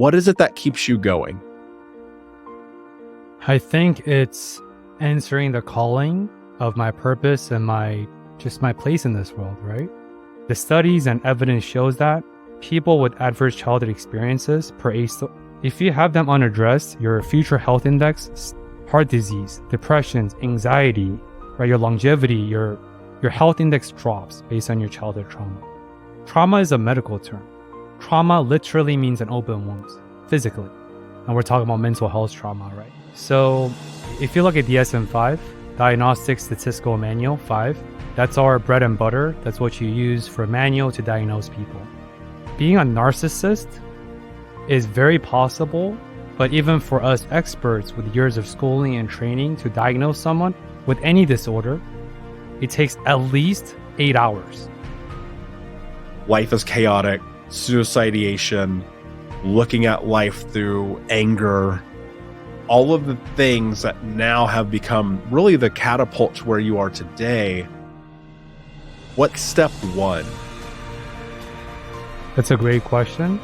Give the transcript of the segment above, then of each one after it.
What is it that keeps you going? I think it's answering the calling of my purpose and my place in this world, right? The studies and evidence shows that people with adverse childhood experiences if you have them unaddressed, your future health index, heart disease, depressions, anxiety, right, your longevity, your health index drops based on your childhood trauma. Trauma is a medical term. Trauma literally means an open wound, physically. And we're talking about mental health trauma, right? So if you look at DSM-5, Diagnostic Statistical Manual 5, that's our bread and butter. That's what you use for a manual to diagnose people. Being a narcissist is very possible, but even for us experts with years of schooling and training to diagnose someone with any disorder, it takes at least 8 hours. Life is chaotic, suicidation, looking at life through anger, all of the things that now have become really the catapult to where you are today. What's step one? That's a great question.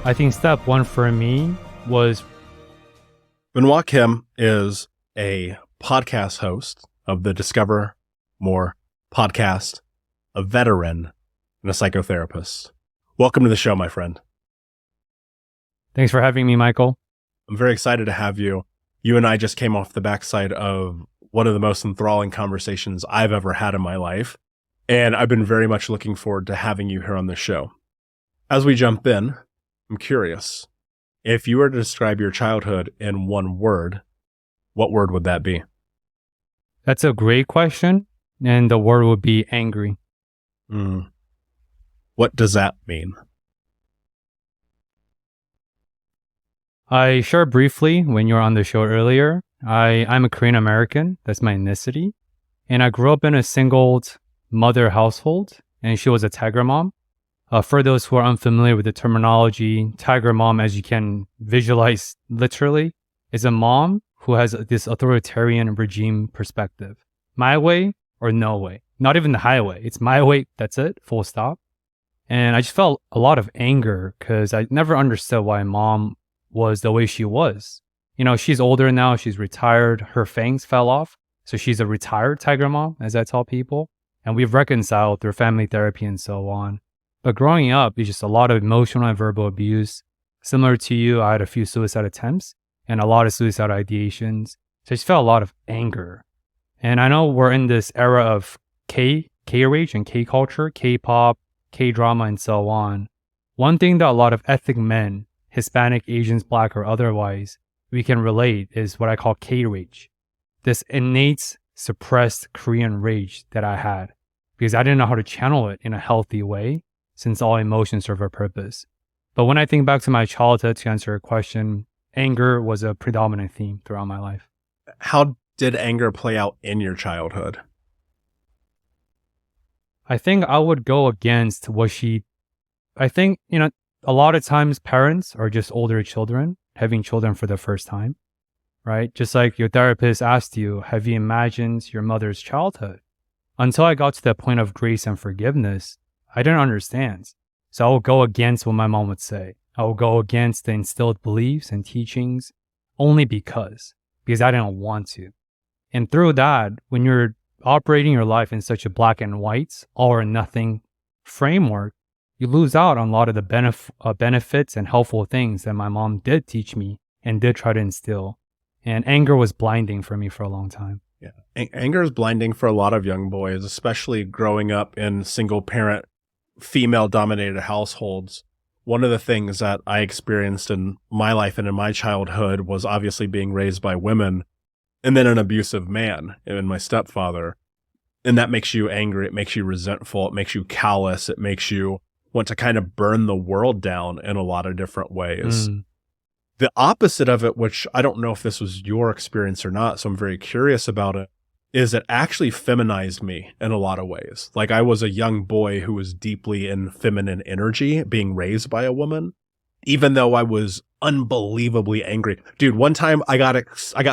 I think step one for me was... Benoit Kim is a podcast host of the Discover More podcast, a veteran, and a psychotherapist. Welcome to the show, my friend. Thanks for having me, Michael. I'm very excited to have you. You and I just came off the backside of one of the most enthralling conversations I've ever had in my life, and I've been very much looking forward to having you here on the show. As we jump in, I'm curious, if you were to describe your childhood in one word, what word would that be? That's a great question, and the word would be angry. What does that mean? I shared briefly when you were on the show earlier, I'm a Korean American. That's my ethnicity. And I grew up in a single mother household, and she was a tiger mom. For those who are unfamiliar with the terminology, tiger mom, as you can visualize literally, is a mom who has this authoritarian regime perspective. My way or no way. Not even the highway. It's my way. That's it. Full stop. And I just felt a lot of anger because I never understood why mom was the way she was. You know, she's older now. She's retired. Her fangs fell off. So she's a retired tiger mom, as I tell people. And we've reconciled through family therapy and so on. But growing up, it's just a lot of emotional and verbal abuse. Similar to you, I had a few suicide attempts and a lot of suicide ideations. So I just felt a lot of anger. And I know we're in this era of K-rage and K-culture, K-pop, K-drama, and so on. One thing that a lot of ethnic men, Hispanic, Asians, Black, or otherwise, we can relate is what I call K-rage. This innate, suppressed Korean rage that I had because I didn't know how to channel it in a healthy way since all emotions serve a purpose. But when I think back to my childhood, to answer your question, anger was a predominant theme throughout my life. How did anger play out in your childhood? I think I would go against I think, a lot of times parents are just older children having children for the first time, right? Just like your therapist asked you, have you imagined your mother's childhood? Until I got to that point of grace and forgiveness, I didn't understand. So I will go against what my mom would say. I will go against the instilled beliefs and teachings only because I didn't want to. And through that, when you're operating your life in such a black and white, all or nothing framework, you lose out on a lot of the benefits and helpful things that my mom did teach me and did try to instill. And anger was blinding for me for a long time. Yeah, anger is blinding for a lot of young boys, especially growing up in single parent, female-dominated households. One of the things that I experienced in my life and in my childhood was obviously being raised by women and then an abusive man and my stepfather. And that makes you angry. It makes you resentful. It makes you callous. It makes you want to kind of burn the world down in a lot of different ways. The opposite of it, which I don't know if this was your experience or not, so I'm very curious about it, is it actually feminized me in a lot of ways. Like I was a young boy who was deeply in feminine energy, being raised by a woman, even though I was unbelievably angry. Dude, one time I got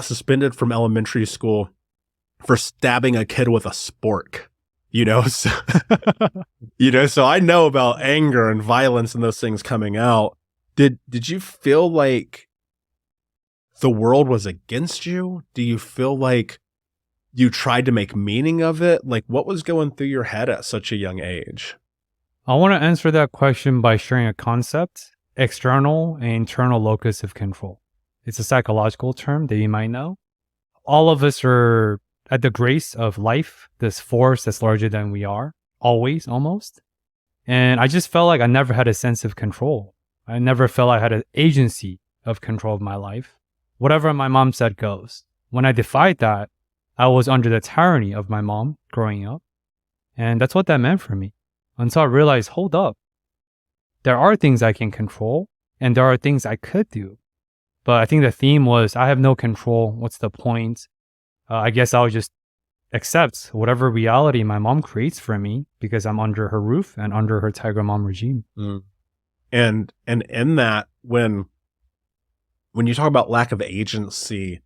suspended from elementary school for stabbing a kid with a spork. So, so I know about anger and violence and those things coming out. Did you feel like the world was against you? Do you feel like you tried to make meaning of it? Like, what was going through your head at such a young age? I want to answer that question by sharing a concept, external and internal locus of control. It's a psychological term that you might know. All of us are at the grace of life, this force that's larger than we are, always, almost. And I just felt like I never had a sense of control. I never felt I had an agency of control of my life. Whatever my mom said goes. When I defied that, I was under the tyranny of my mom growing up. And that's what that meant for me. Until I realized, hold up, there are things I can control and there are things I could do. But I think the theme was, I have no control. What's the point? I guess I'll just accept whatever reality my mom creates for me because I'm under her roof and under her tiger mom regime. Mm. And in that, when you talk about lack of agency,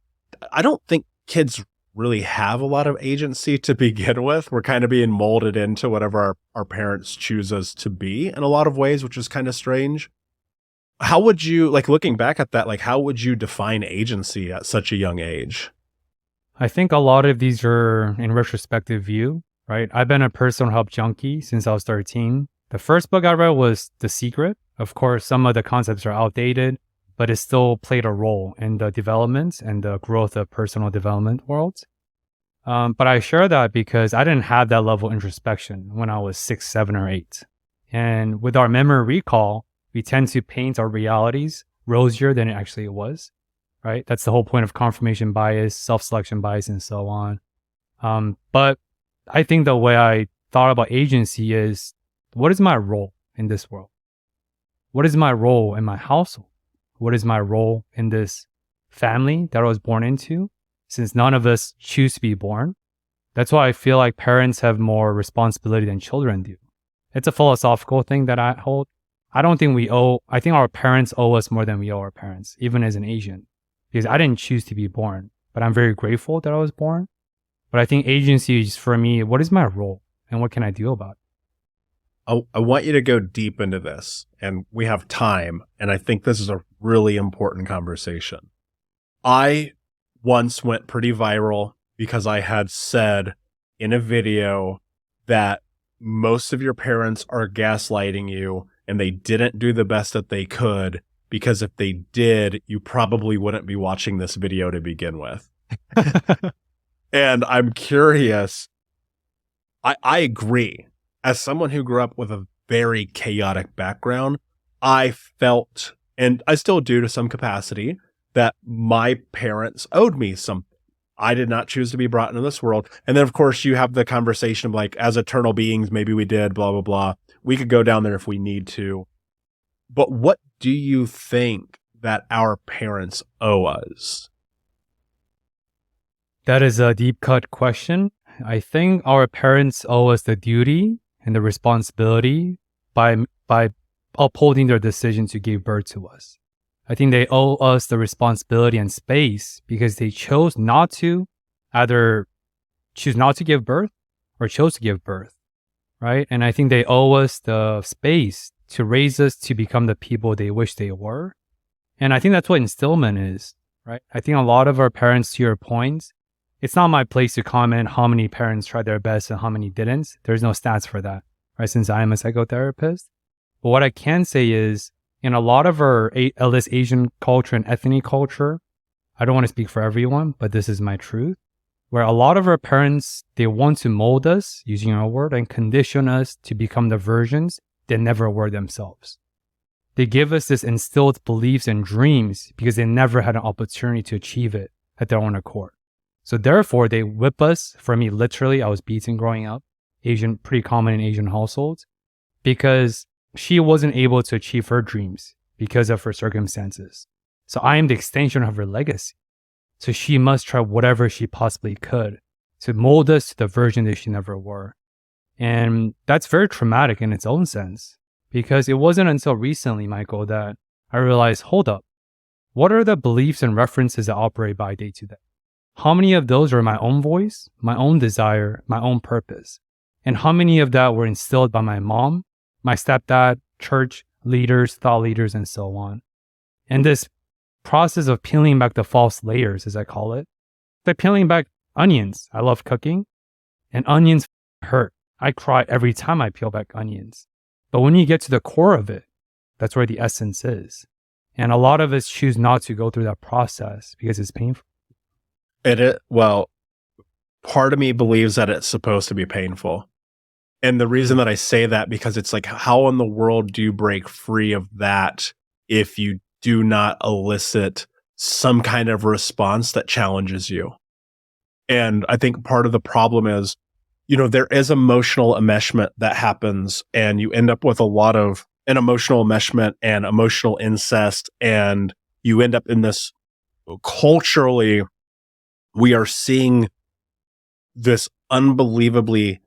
I don't think kids really have a lot of agency to begin with. We're kind of being molded into whatever our parents choose us to be in a lot of ways, which is kind of strange. How would you, like, looking back at that, like, how would you define agency at such a young age? I think a lot of these are in retrospective view, right? I've been a personal help junkie since I was 13. The first book I read was The Secret. Of course, some of the concepts are outdated, but it still played a role in the development and the growth of personal development worlds. But I share that because I didn't have that level of introspection when I was 6, 7, or 8. And with our memory recall, we tend to paint our realities rosier than it actually was, right? That's the whole point of confirmation bias, self-selection bias, and so on. But I think the way I thought about agency is, what is my role in this world? What is my role in my household? What is my role in this family that I was born into? Since none of us choose to be born. That's why I feel like parents have more responsibility than children do. It's a philosophical thing that I hold. I think our parents owe us more than we owe our parents, even as an Asian. Because I didn't choose to be born, but I'm very grateful that I was born. But I think agency is, for me, what is my role and what can I do about it? I want you to go deep into this, and we have time, and I think this is a really important conversation. I once went pretty viral because I had said in a video that most of your parents are gaslighting you and they didn't do the best that they could, because if they did, you probably wouldn't be watching this video to begin with. And I'm curious, I agree. As someone who grew up with a very chaotic background, I felt, and I still do to some capacity, that my parents owed me something. I did not choose to be brought into this world. And then, of course, you have the conversation of, like, as eternal beings, maybe we did, blah, blah, blah. We could go down there if we need to. But what do you think that our parents owe us? That is a deep cut question. I think our parents owe us the duty and the responsibility by upholding their decision to give birth to us. I think they owe us the responsibility and space because they chose not to either choose not to give birth or chose to give birth, right? And I think they owe us the space to raise us to become the people they wish they were. And I think that's what instillment is, right? I think a lot of our parents, to your point, it's not my place to comment how many parents tried their best and how many didn't. There's no stats for that, right? Since I am a psychotherapist. But what I can say is, in a lot of our, at least Asian culture and ethnic culture, I don't want to speak for everyone, but this is my truth, where a lot of our parents, they want to mold us, using our word, and condition us to become the versions they never were themselves. They give us this instilled beliefs and dreams because they never had an opportunity to achieve it at their own accord. So therefore, they whip us. For me, literally, I was beaten growing up, pretty common in Asian households, because she wasn't able to achieve her dreams because of her circumstances. So I am the extension of her legacy. So she must try whatever she possibly could to mold us to the version that she never were. And that's very traumatic in its own sense, because it wasn't until recently, Michael, that I realized, hold up, what are the beliefs and references that operate by day to day? How many of those are my own voice, my own desire, my own purpose? And how many of that were instilled by my mom, my stepdad, church, leaders, thought leaders, and so on. And this process of peeling back the false layers, as I call it, like peeling back onions. I love cooking, and onions hurt. I cry every time I peel back onions. But when you get to the core of it, that's where the essence is. And a lot of us choose not to go through that process because it's painful. Well, part of me believes that it's supposed to be painful. And the reason that I say that, because it's like, how in the world do you break free of that if you do not elicit some kind of response that challenges you? And I think part of the problem is, there is emotional enmeshment that happens, and you end up with a lot of an emotional enmeshment and emotional incest. And you end up in this culturally, we are seeing this unbelievably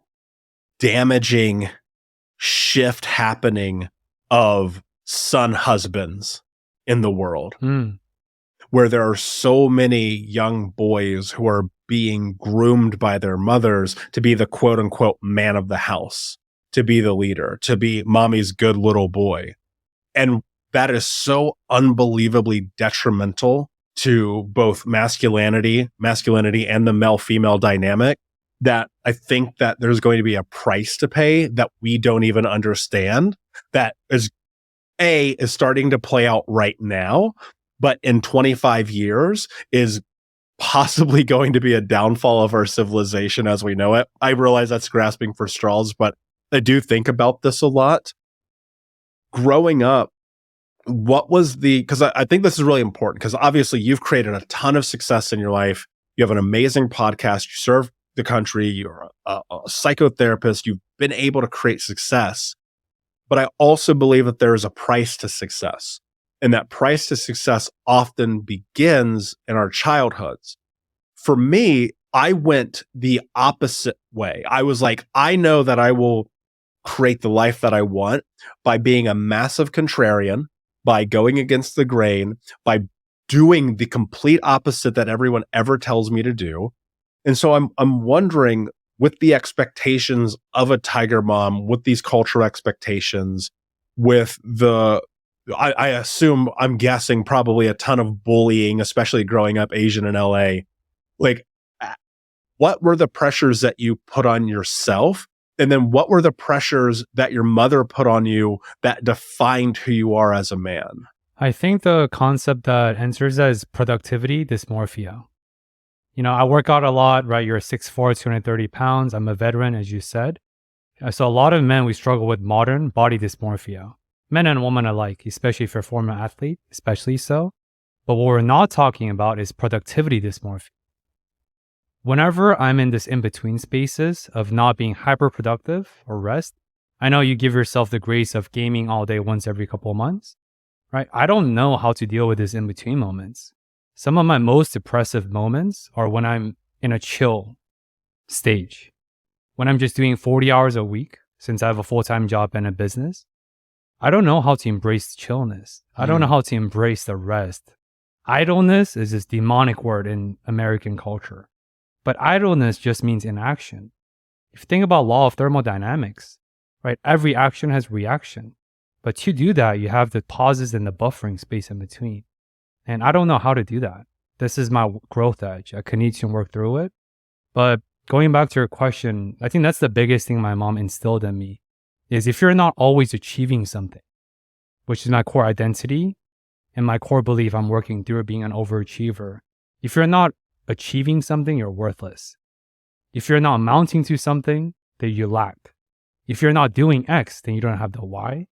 damaging shift happening of son husbands in the world, where there are so many young boys who are being groomed by their mothers to be the quote unquote man of the house, to be the leader, to be mommy's good little boy. And that is so unbelievably detrimental to both masculinity and the male-female dynamic, that I think that there's going to be a price to pay that we don't even understand, that is starting to play out right now, but in 25 years is possibly going to be a downfall of our civilization as we know it. I realize that's grasping for straws, but I do think about this a lot. Growing up, because I think this is really important, because obviously you've created a ton of success in your life. You have an amazing podcast. You serve the country. You're a psychotherapist. You've been able to create success. But I also believe that there is a price to success. And that price to success often begins in our childhoods. For me, I went the opposite way. I was like, I know that I will create the life that I want by being a massive contrarian, by going against the grain, by doing the complete opposite that everyone ever tells me to do. And so I'm wondering, with the expectations of a tiger mom, with these cultural expectations, with I assume, I'm guessing probably a ton of bullying, especially growing up Asian in LA. Like, what were the pressures that you put on yourself? And then what were the pressures that your mother put on you that defined who you are as a man? I think the concept that answers that is productivity dysmorphia. I work out a lot, right? You're 6'4", 230 pounds. I'm a veteran, as you said. So a lot of men, we struggle with modern body dysmorphia. Men and women alike, especially if you're a former athlete, especially so. But what we're not talking about is productivity dysmorphia. Whenever I'm in this in-between spaces of not being hyper-productive or rest, I know you give yourself the grace of gaming all day once every couple of months, right? I don't know how to deal with these in-between moments. Some of my most depressive moments are when I'm in a chill stage. When I'm just doing 40 hours a week, since I have a full-time job and a business, I don't know how to embrace chillness. I don't know how to embrace the rest. Idleness is this demonic word in American culture. But idleness just means inaction. If you think about law of thermodynamics, right? Every action has reaction. But to do that, you have the pauses and the buffering space in between. And I don't know how to do that. This is my growth edge. I could need to work through it. But going back to your question, I think that's the biggest thing my mom instilled in me, is if you're not always achieving something, which is my core identity and my core belief I'm working through being an overachiever. If you're not achieving something, you're worthless. If you're not amounting to something, then you lack. If you're not doing X, then you don't have the Y.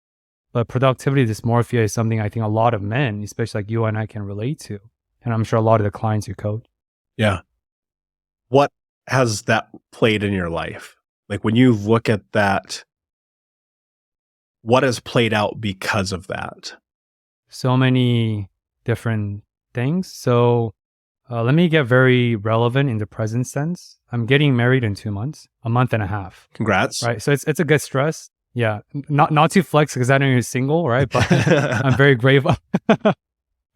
But productivity dysmorphia is something I think a lot of men, especially like you and I, can relate to. And I'm sure a lot of the clients you coach. Yeah. What has that played in your life? Like, when you look at that, what has played out because of that? So many different things. So let me get very relevant in the present sense. I'm getting married in 2 months, a month and a half. Congrats. Right. So it's a good stress. Yeah. Not to flex because I know you're single, right? But I'm very grateful.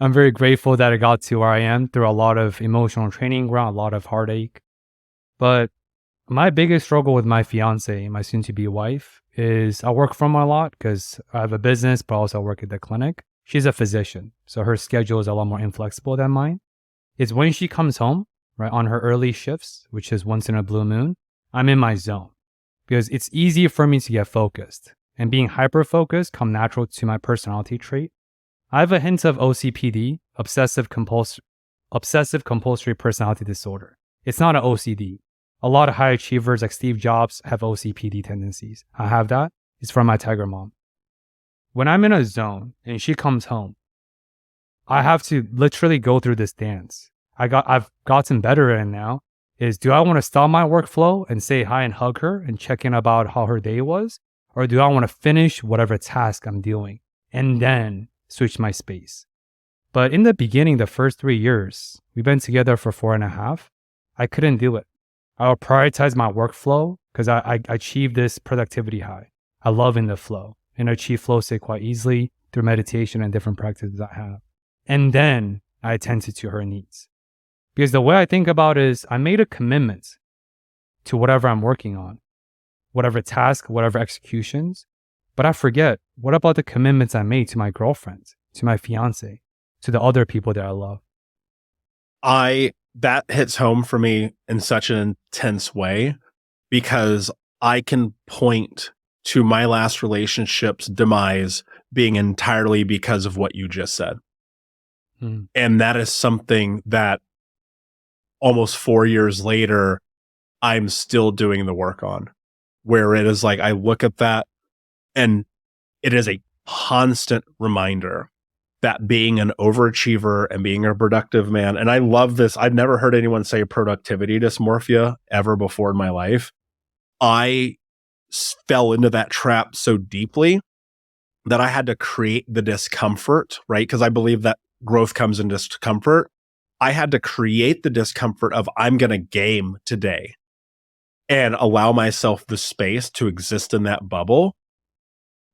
I'm very grateful that I got to where I am through a lot of emotional training ground, a lot of heartache. But My biggest struggle with my fiance, my soon-to-be wife, is I work from a lot because I have a business, but also I work at the clinic. She's a physician, so her schedule is a lot more inflexible than mine. It's when she comes home, right, on her early shifts, which is once in a blue moon, I'm in my zone because it's easy for me to get focused. And being hyper-focused come natural to my personality trait. I have a hint of OCPD, obsessive compulsory personality disorder. It's not an OCD. A lot of high achievers like Steve Jobs have OCPD tendencies. I have that. It's from my tiger mom. When I'm in a zone and she comes home, I have to literally go through this dance. I've gotten better at it now. Do I want to stop my workflow and say hi and hug her and check in about how her day was? Or do I want to finish whatever task I'm doing and then switch my space? But in the beginning, the first 3 years, we've been together for 4.5. I couldn't do it. I would prioritize my workflow because I achieved this productivity high. I love in the flow and achieve flow state quite easily through meditation and different practices I have. And then I attended to her needs. Because the way I think about it is I made a commitment to whatever I'm working on, whatever task, whatever executions. But I forget, what about the commitments I made to my girlfriend, to my fiance, to the other people that I love? That hits home for me in such an intense way because I can point to my last relationship's demise being entirely because of what you just said. And that is something that almost 4 years later, I'm still doing the work on, where it is like, I look at that and it is a constant reminder that being an overachiever and being a productive man, and I love this. I've never heard anyone say productivity dysmorphia ever before in my life. I fell into that trap so deeply that I had to create the discomfort, right? Because I believe that growth comes in discomfort. I had to create the discomfort of I'm going to game today and allow myself the space to exist in that bubble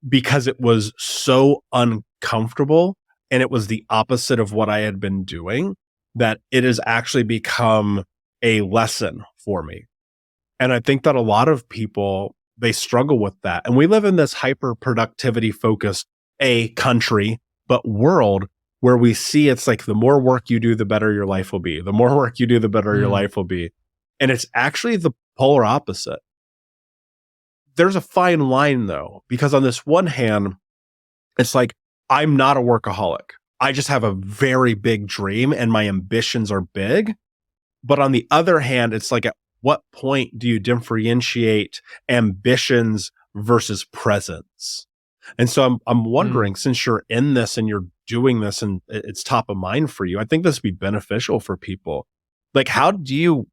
because it was so uncomfortable and it was the opposite of what I had been doing that it has actually become a lesson for me. And I think that a lot of people, they struggle with that. And we live in this hyper productivity focused country, but world where we see it's like the more work you do, the better your life will be. The more work you do, the better your life will be. And it's actually the polar opposite. There's a fine line though, because on this one hand, it's like, I'm not a workaholic. I just have a very big dream and my ambitions are big. But on the other hand, it's like, at what point do you differentiate ambitions versus presence? And so I'm wondering, since you're in this and you're doing this and it's top of mind for you, I think this would be beneficial for people. Like, how do you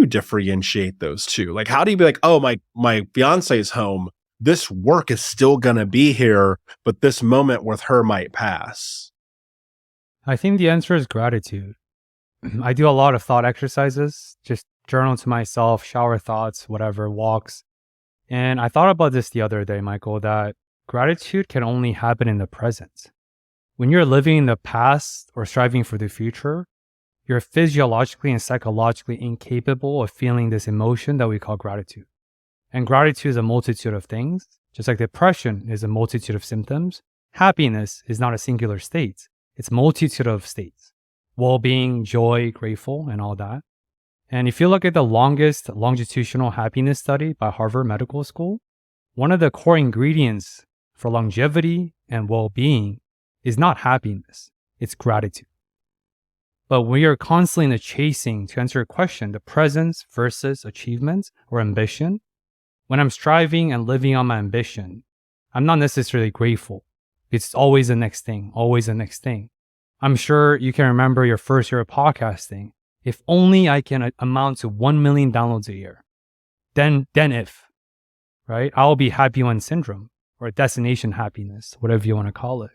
differentiate those two? Like, how do you be like, oh, my fiance is home. This work is still going to be here, but this moment with her might pass? I think the answer is gratitude. I do a lot of thought exercises, just journal to myself, shower thoughts, whatever, walks. And I thought about this the other day, Michael, that gratitude can only happen in the present. When you're living in the past or striving for the future, you're physiologically and psychologically incapable of feeling this emotion that we call gratitude. And gratitude is a multitude of things. Just like depression is a multitude of symptoms, happiness is not a singular state. It's a multitude of states. Well-being, joy, grateful, and all that. And if you look at the longest longitudinal happiness study by Harvard Medical School, one of the core ingredients for longevity and well-being is not happiness, it's gratitude. But when you're constantly in the chasing, to answer your question, the presence versus achievement or ambition, when I'm striving and living on my ambition, I'm not necessarily grateful. It's always the next thing, always the next thing. I'm sure you can remember your first year of podcasting. If only I can amount to 1 million downloads a year, then if, right? I'll be happy one syndrome or destination happiness, whatever you want to call it.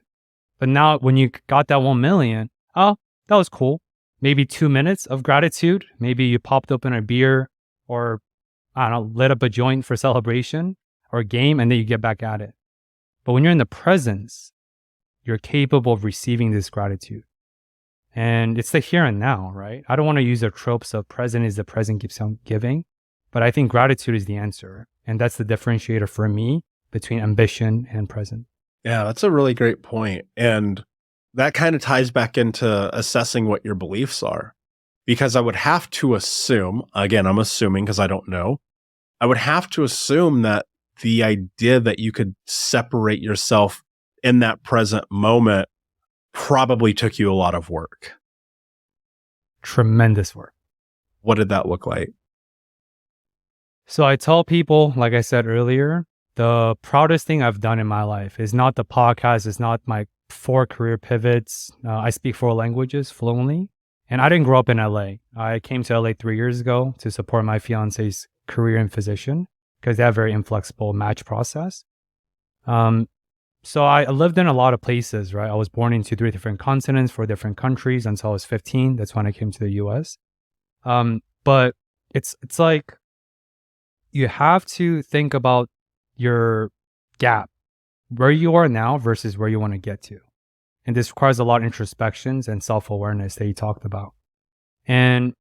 But now when you got that 1 million, oh, that was cool. Maybe 2 minutes of gratitude. Maybe you popped open a beer or, I don't know, lit up a joint for celebration or a game, and then you get back at it. But when you're in the presence, you're capable of receiving this gratitude. And it's the here and now, right? I don't want to use the tropes of present is the present keeps on giving. But I think gratitude is the answer. And that's the differentiator for me between ambition and present. Yeah, that's a really great point. And that kind of ties back into assessing what your beliefs are. Because I would have to assume, again, I'm assuming because I don't know, I would have to assume that the idea that you could separate yourself in that present moment probably took you a lot of work. Tremendous work. What did that look like? So I tell people, like I said earlier, the proudest thing I've done in my life is not the podcast, it's not my 4 career pivots. I speak 4 languages fluently. And I didn't grow up in LA. I came to LA 3 years ago to support my fiance's career in physician because they have a very inflexible match process. So I lived in a lot of places, right? I was born into 3 different continents, 4 different countries until I was 15. That's when I came to the US. But it's like you have to think about your gap, where you are now versus where you want to get to. And this requires a lot of introspections and self-awareness that you talked about. And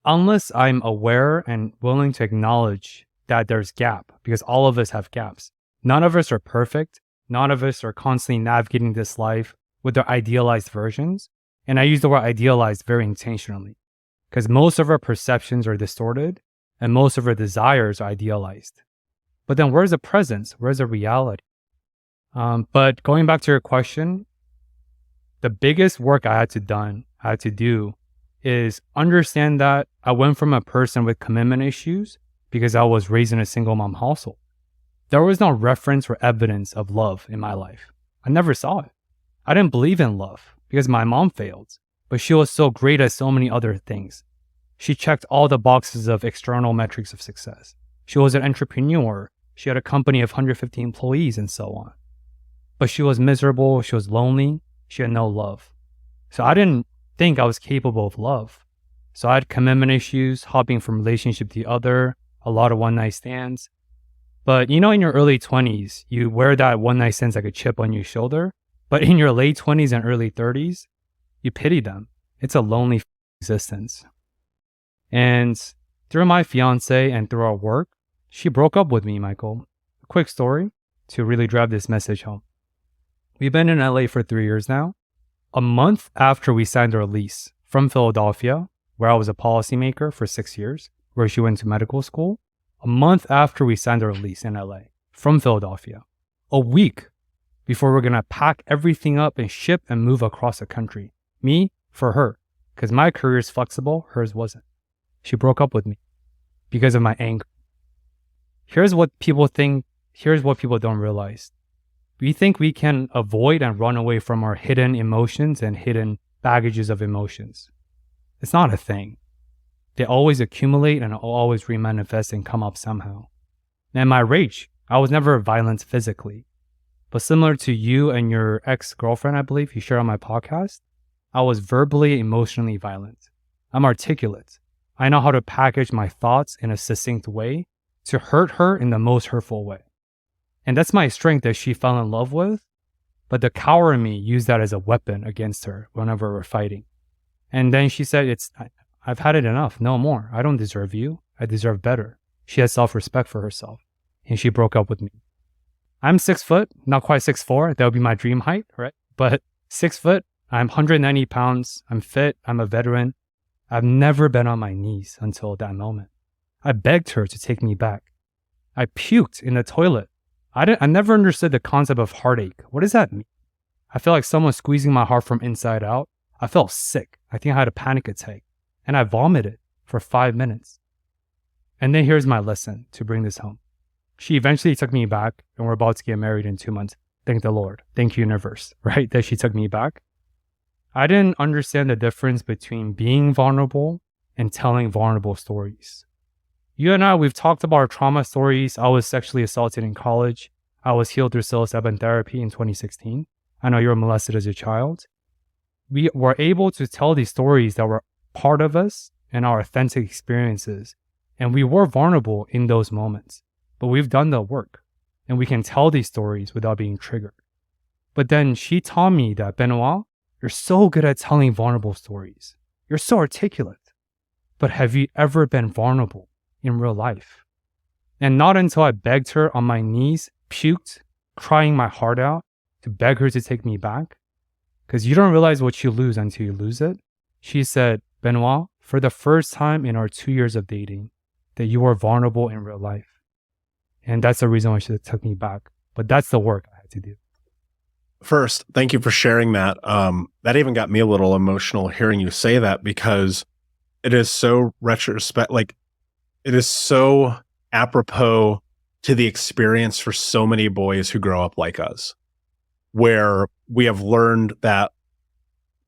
unless I'm aware and willing to acknowledge that there's gap, because all of us have gaps. None of us are perfect. None of us are constantly navigating this life with their idealized versions. And I use the word idealized very intentionally because most of our perceptions are distorted and most of our desires are idealized. But then where's the presence? Where's the reality? But going back to your question, the biggest work I had to do is understand that I went from a person with commitment issues because I was raised in a single mom household. There was no reference or evidence of love in my life. I never saw it. I didn't believe in love because my mom failed, but she was so great at so many other things. She checked all the boxes of external metrics of success. She was an entrepreneur. She had a company of 150 employees and so on. But she was miserable. She was lonely. She had no love. So I didn't think I was capable of love. So I had commitment issues, hopping from relationship to the other, a lot of one-night stands. But in your early 20s, you wear that one-night stands like a chip on your shoulder. But in your late 20s and early 30s, you pity them. It's a lonely existence. And through my fiance and through our work, she broke up with me, Michael. A quick story to really drive this message home. We've been in LA for 3 years now. A month after we signed our lease from Philadelphia, where I was a policymaker for 6 years, where she went to medical school, a month after we signed our lease in LA from Philadelphia, a week before we're going to pack everything up and ship and move across the country. Me for her, because my career is flexible, hers wasn't. She broke up with me because of my anger. Here's what people don't realize. We think we can avoid and run away from our hidden emotions and hidden baggages of emotions. It's not a thing. They always accumulate and always remanifest and come up somehow. And my rage, I was never violent physically. But similar to you and your ex-girlfriend, I believe you shared on my podcast, I was verbally, emotionally violent. I'm articulate. I know how to package my thoughts in a succinct way to hurt her in the most hurtful way. And that's my strength that she fell in love with. But the coward in me used that as a weapon against her whenever we're fighting. And then she said, I've had it enough. No more. I don't deserve you. I deserve better. She has self-respect for herself. And she broke up with me. I'm 6 foot, not quite 6'4". That would be my dream height, right? But 6 foot, I'm 190 pounds. I'm fit. I'm a veteran. I've never been on my knees until that moment. I begged her to take me back. I puked in the toilet. I never understood the concept of heartache. What does that mean? I felt like someone squeezing my heart from inside out. I felt sick. I think I had a panic attack. And I vomited for 5 minutes. And then here's my lesson to bring this home. She eventually took me back, and we're about to get married in 2 months. Thank the Lord. Thank you, universe, right? That she took me back. I didn't understand the difference between being vulnerable and telling vulnerable stories. You and I, we've talked about our trauma stories. I was sexually assaulted in college. I was healed through psilocybin therapy in 2016. I know you were molested as a child. We were able to tell these stories that were part of us and our authentic experiences. And we were vulnerable in those moments. But we've done the work. And we can tell these stories without being triggered. But then she taught me that, Benoit, you're so good at telling vulnerable stories. You're so articulate. But have you ever been vulnerable in real life. And not until I begged her on my knees, puked, crying my heart out to beg her to take me back. Because you don't realize what you lose until you lose it. She said, Benoit, for the first time in our 2 years of dating, that you are vulnerable in real life. And that's the reason why she took me back. But that's the work I had to do. First, thank you for sharing that. That even got me a little emotional hearing you say that, because it is so it is so apropos to the experience for so many boys who grow up like us, where we have learned that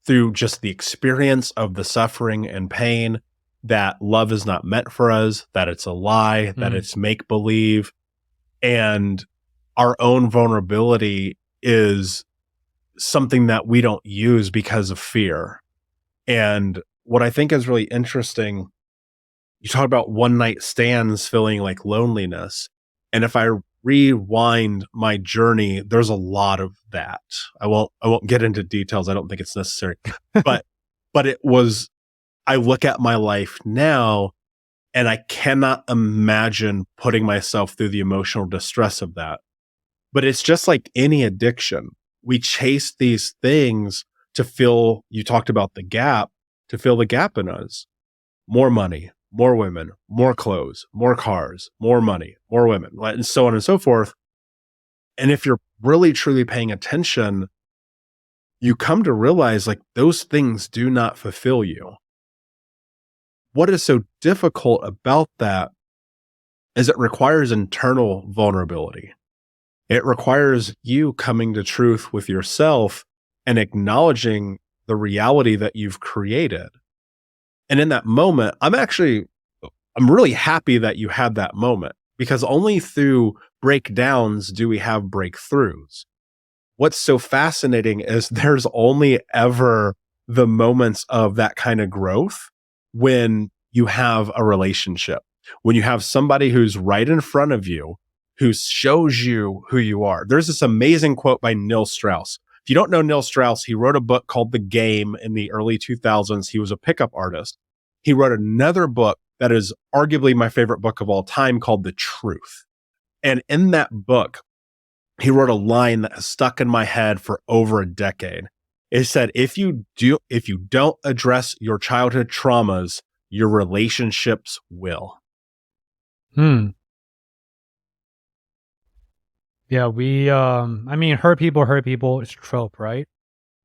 through just the experience of the suffering and pain, that love is not meant for us, that it's a lie, that it's make-believe, and our own vulnerability is something that we don't use because of fear. And what I think is really interesting, you talk about one night stands feeling like loneliness. And if I rewind my journey, there's a lot of that. I won't get into details. I don't think it's necessary. But I look at my life now and I cannot imagine putting myself through the emotional distress of that. But it's just like any addiction. We chase these things to fill, you talked about the gap, to fill the gap in us. More money, more women, more clothes, more cars, more money, more women, and so on and so forth. And if you're really truly paying attention, you come to realize like those things do not fulfill you. What is so difficult about that is it requires internal vulnerability. It requires you coming to truth with yourself and acknowledging the reality that you've created. And in that moment, I'm really happy that you had that moment, because only through breakdowns do we have breakthroughs. What's so fascinating is there's only ever the moments of that kind of growth when you have a relationship, when you have somebody who's right in front of you, who shows you who you are. There's this amazing quote by Neil Strauss. If you don't know Neil Strauss, he wrote a book called The Game in the early 2000s. He was a pickup artist. He wrote another book that is arguably my favorite book of all time called The Truth. And in that book, he wrote a line that has stuck in my head for over a decade. It said, if you don't address your childhood traumas, your relationships will. Yeah, hurt people, it's a trope, right?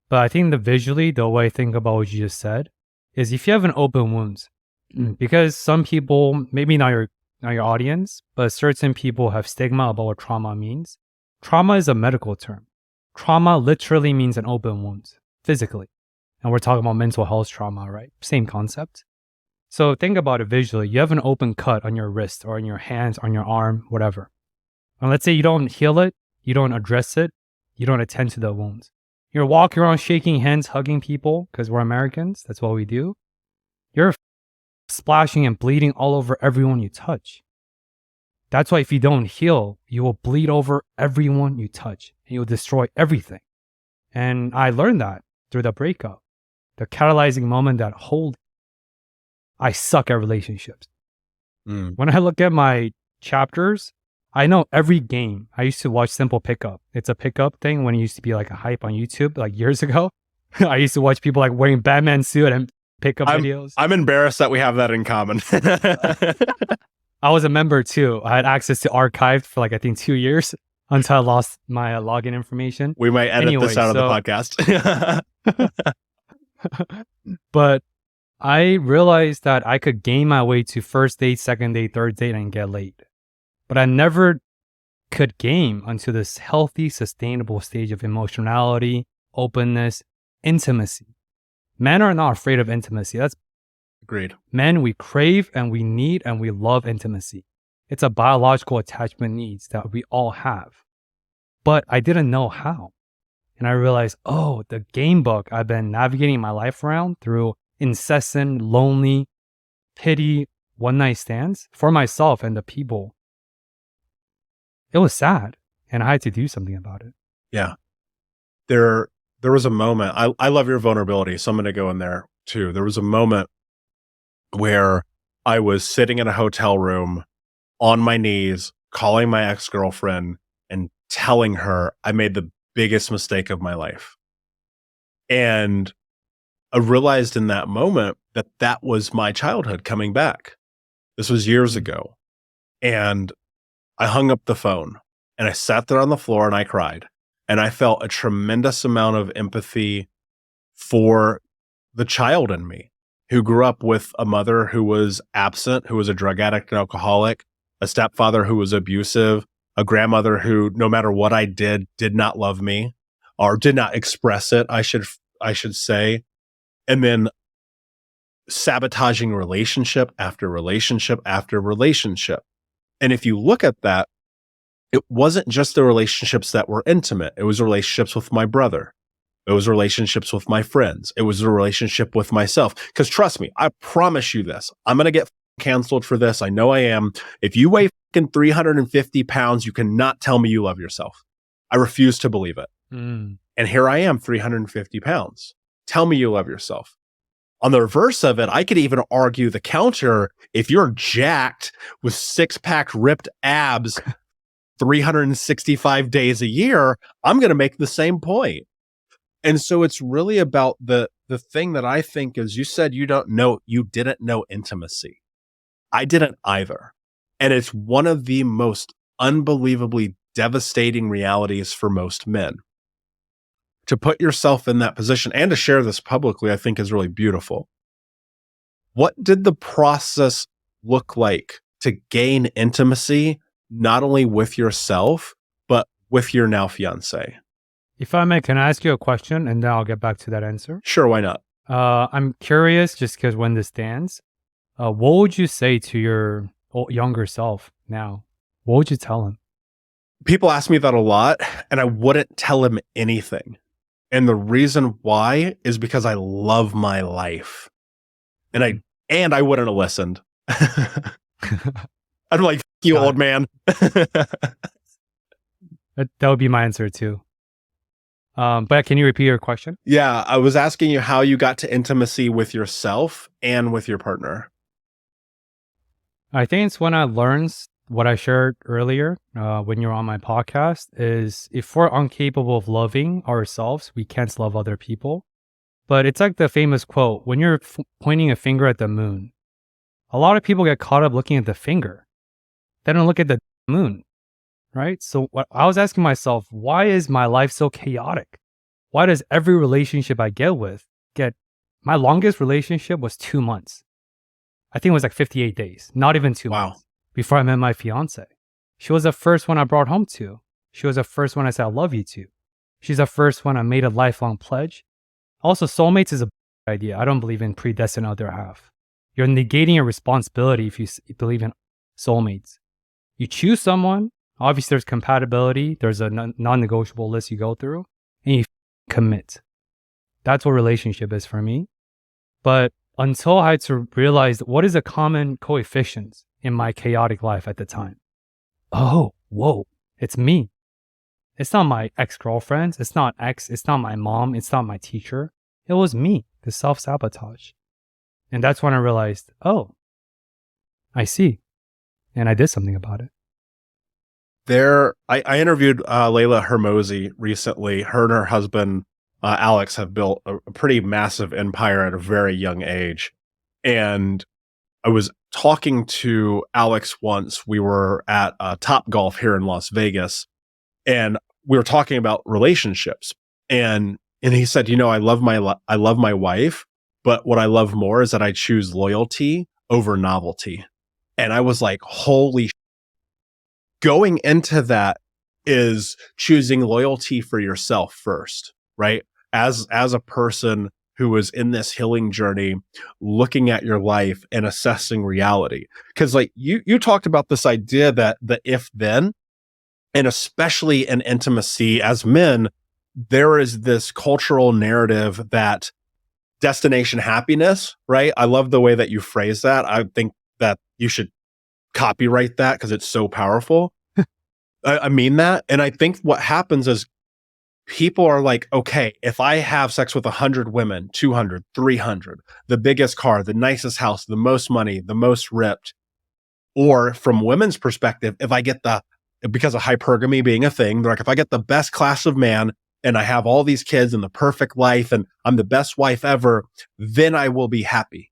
But I think the way I think about what you just said is if you have an open wound, because some people, maybe not your audience, but certain people have stigma about what trauma means. Trauma is a medical term. Trauma literally means an open wound, physically. And we're talking about mental health trauma, right? Same concept. So think about it visually. You have an open cut on your wrist or on your hands, on your arm, whatever. And let's say you don't heal it, you don't address it, you don't attend to the wounds. You're walking around shaking hands, hugging people, because we're Americans, that's what we do. You're splashing and bleeding all over everyone you touch. That's why if you don't heal, you will bleed over everyone you touch, and you'll destroy everything. And I learned that through the breakup. The catalyzing moment that, I suck at relationships. When I look at my chapters, I know every game. I used to watch Simple Pickup. It's a pickup thing when it used to be like a hype on YouTube like years ago. I used to watch people like wearing Batman suit and pickup videos. I'm embarrassed that we have that in common. I was a member too. I had access to Archived for like I think 2 years until I lost my login information. We might edit this out of the podcast. But I realized that I could game my way to first date, second date, third date, and get laid. But I never could game until this healthy, sustainable stage of emotionality, openness, intimacy. Men are not afraid of intimacy. That's agreed. Men, we crave and we need and we love intimacy. It's a biological attachment needs that we all have. But I didn't know how. And I realized, the game book I've been navigating my life around through incessant, lonely, pity, one-night stands for myself and the people. It was sad, and I had to do something about it. Yeah. There was a moment, I love your vulnerability, so I'm going to go in there too. There was a moment where I was sitting in a hotel room on my knees, calling my ex-girlfriend and telling her I made the biggest mistake of my life. And I realized in that moment that that was my childhood coming back. This was years ago. And I hung up the phone and I sat there on the floor and I cried. And I felt a tremendous amount of empathy for the child in me who grew up with a mother who was absent, who was a drug addict and alcoholic, a stepfather who was abusive, a grandmother who, no matter what I did not love me or did not express it, I should say. And then sabotaging relationship after relationship after relationship. And if you look at that, it wasn't just the relationships that were intimate. It was relationships with my brother. It was relationships with my friends. It was a relationship with myself. Because trust me, I promise you this. I'm going to get canceled for this. I know I am. If you weigh 350 pounds, you cannot tell me you love yourself. I refuse to believe it. And here I am, 350 pounds. Tell me you love yourself. On the reverse of it, I could even argue the counter. If you're jacked with six-pack ripped abs 365 days a year, I'm going to make the same point. And so it's really about the thing that I think is, you said you didn't know intimacy. I didn't either. And it's one of the most unbelievably devastating realities for most men. To put yourself in that position and to share this publicly, I think is really beautiful. What did the process look like to gain intimacy, not only with yourself, but with your now fiance? If I may, can I ask you a question and then I'll get back to that answer? Sure, why not? I'm curious, just because when this stands, what would you say to your younger self now? What would you tell him? People ask me that a lot, and I wouldn't tell him anything. And the reason why is because I love my life. And I wouldn't have listened. I'm like, you old man. That would be my answer too. But can you repeat your question? Yeah, I was asking you how you got to intimacy with yourself and with your partner. I think it's when I learned what I shared earlier when you're on my podcast is if we're incapable of loving ourselves, we can't love other people. But it's like the famous quote, when you're pointing a finger at the moon, a lot of people get caught up looking at the finger. They don't look at the moon, right? So what I was asking myself, why is my life so chaotic? Why does every relationship I my longest relationship was 2 months. I think it was like 58 days, not even 2 months before I met my fiance. She was the first one I brought home to. She was the first one I said, I love you to. She's the first one I made a lifelong pledge. Also, soulmates is a idea. I don't believe in predestined other half. You're negating your responsibility if you believe in soulmates. You choose someone. Obviously, there's compatibility. There's a non-negotiable list you go through, and you commit. That's what relationship is for me. But until I had to realize what is a common coefficient in my chaotic life at the time. Oh, whoa, it's me. It's not my ex-girlfriends. It's not my mom. It's not my teacher. It was me, the self-sabotage. And that's when I realized, oh, I see. And I did something about it. I interviewed Layla Hermosi recently. Her and her husband, Alex, have built a pretty massive empire at a very young age. And I was talking to Alex once. We were at Top Golf here in Las Vegas, and we were talking about relationships. And he said, I love my wife, but what I love more is that I choose loyalty over novelty. And I was like, holy going into that is choosing loyalty for yourself first, right? As a person who is in this healing journey, looking at your life and assessing reality. Because like you talked about this idea that the if then, and especially in intimacy as men, there is this cultural narrative that destination happiness, right? I love the way that you phrase that. I think that you should copyright that because it's so powerful. I mean that. And I think what happens is people are like, okay, if I have sex with 100 women, 200, 300, the biggest car, the nicest house, the most money, the most ripped, or from women's perspective, if I get because of hypergamy being a thing, they're like, if I get the best class of man and I have all these kids and the perfect life and I'm the best wife ever, then I will be happy.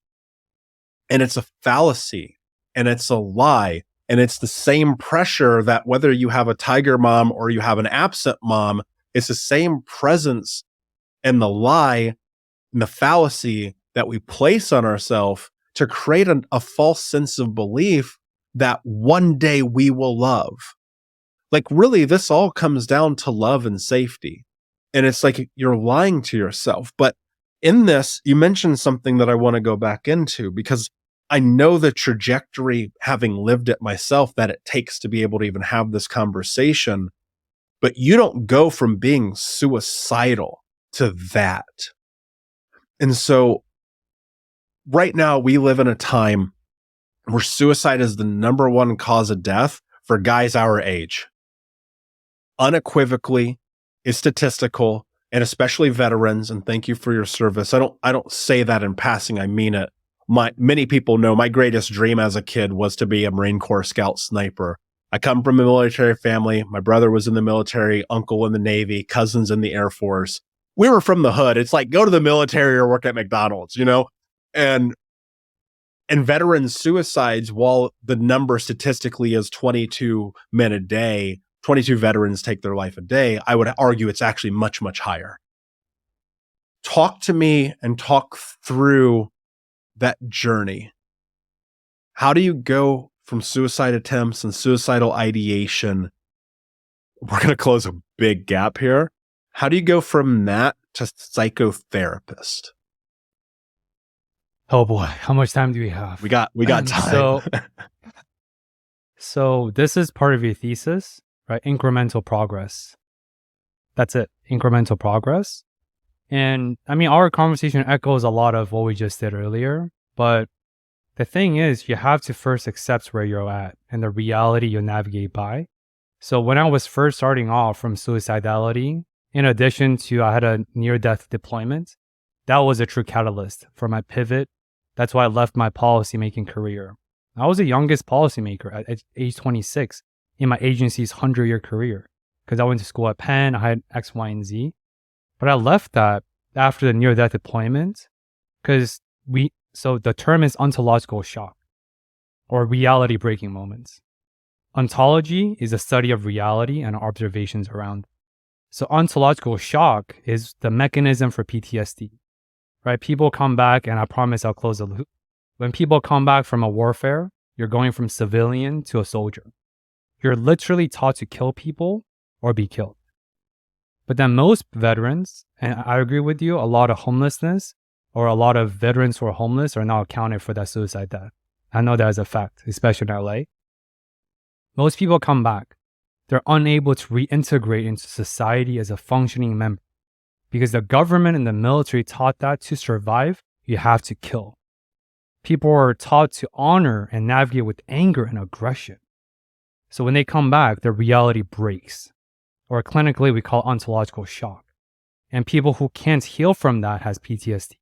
And it's a fallacy and it's a lie. And it's the same pressure that whether you have a tiger mom or you have an absent mom, it's the same presence and the lie and the fallacy that we place on ourselves to create a false sense of belief that one day we will love. Like, really, this all comes down to love and safety. And it's like you're lying to yourself. But in this, you mentioned something that I want to go back into because I know the trajectory, having lived it myself, that it takes to be able to even have this conversation. But you don't go from being suicidal to that. And so right now we live in a time where suicide is the number one cause of death for guys our age. Unequivocally, is statistical, and especially veterans. And thank you for your service. I don't say that in passing. I mean it. Many people know my greatest dream as a kid was to be a Marine Corps scout sniper. I come from a military family. My brother was in the military, uncle in the Navy, cousins in the Air Force. We were from the hood. It's like, go to the military or work at McDonald's, And veteran suicides, while the number statistically is 22 men a day, 22 veterans take their life a day, I would argue it's actually much, much higher. Talk to me and talk through that journey. How do you go from suicide attempts and suicidal ideation? We're going to close a big gap here. How do you go from that to psychotherapist? Oh boy, how much time do we have? We got time. So this is part of your thesis, right? Incremental progress. That's it. Incremental progress. And I mean, our conversation echoes a lot of what we just did earlier. But the thing is, you have to first accept where you're at and the reality you navigate by. So when I was first starting off from suicidality, in addition to I had a near-death deployment, that was a true catalyst for my pivot. That's why I left my policymaking career. I was the youngest policymaker at age 26 in my agency's 100-year career because I went to school at Penn, I had X, Y, and Z. But I left that after the near-death deployment because so the term is ontological shock or reality-breaking moments. Ontology is the study of reality and observations around. So ontological shock is the mechanism for PTSD, right? People come back, and I promise I'll close the loop. When people come back from a warfare, you're going from civilian to a soldier. You're literally taught to kill people or be killed. But then most veterans, and I agree with you, a lot of homelessness or a lot of veterans who are homeless are now accounted for that suicide death. I know that is a fact, especially in LA. Most people come back. They're unable to reintegrate into society as a functioning member because the government and the military taught that to survive, you have to kill. People are taught to honor and navigate with anger and aggression. So when they come back, their reality breaks, or clinically we call ontological shock. And people who can't heal from that has PTSD.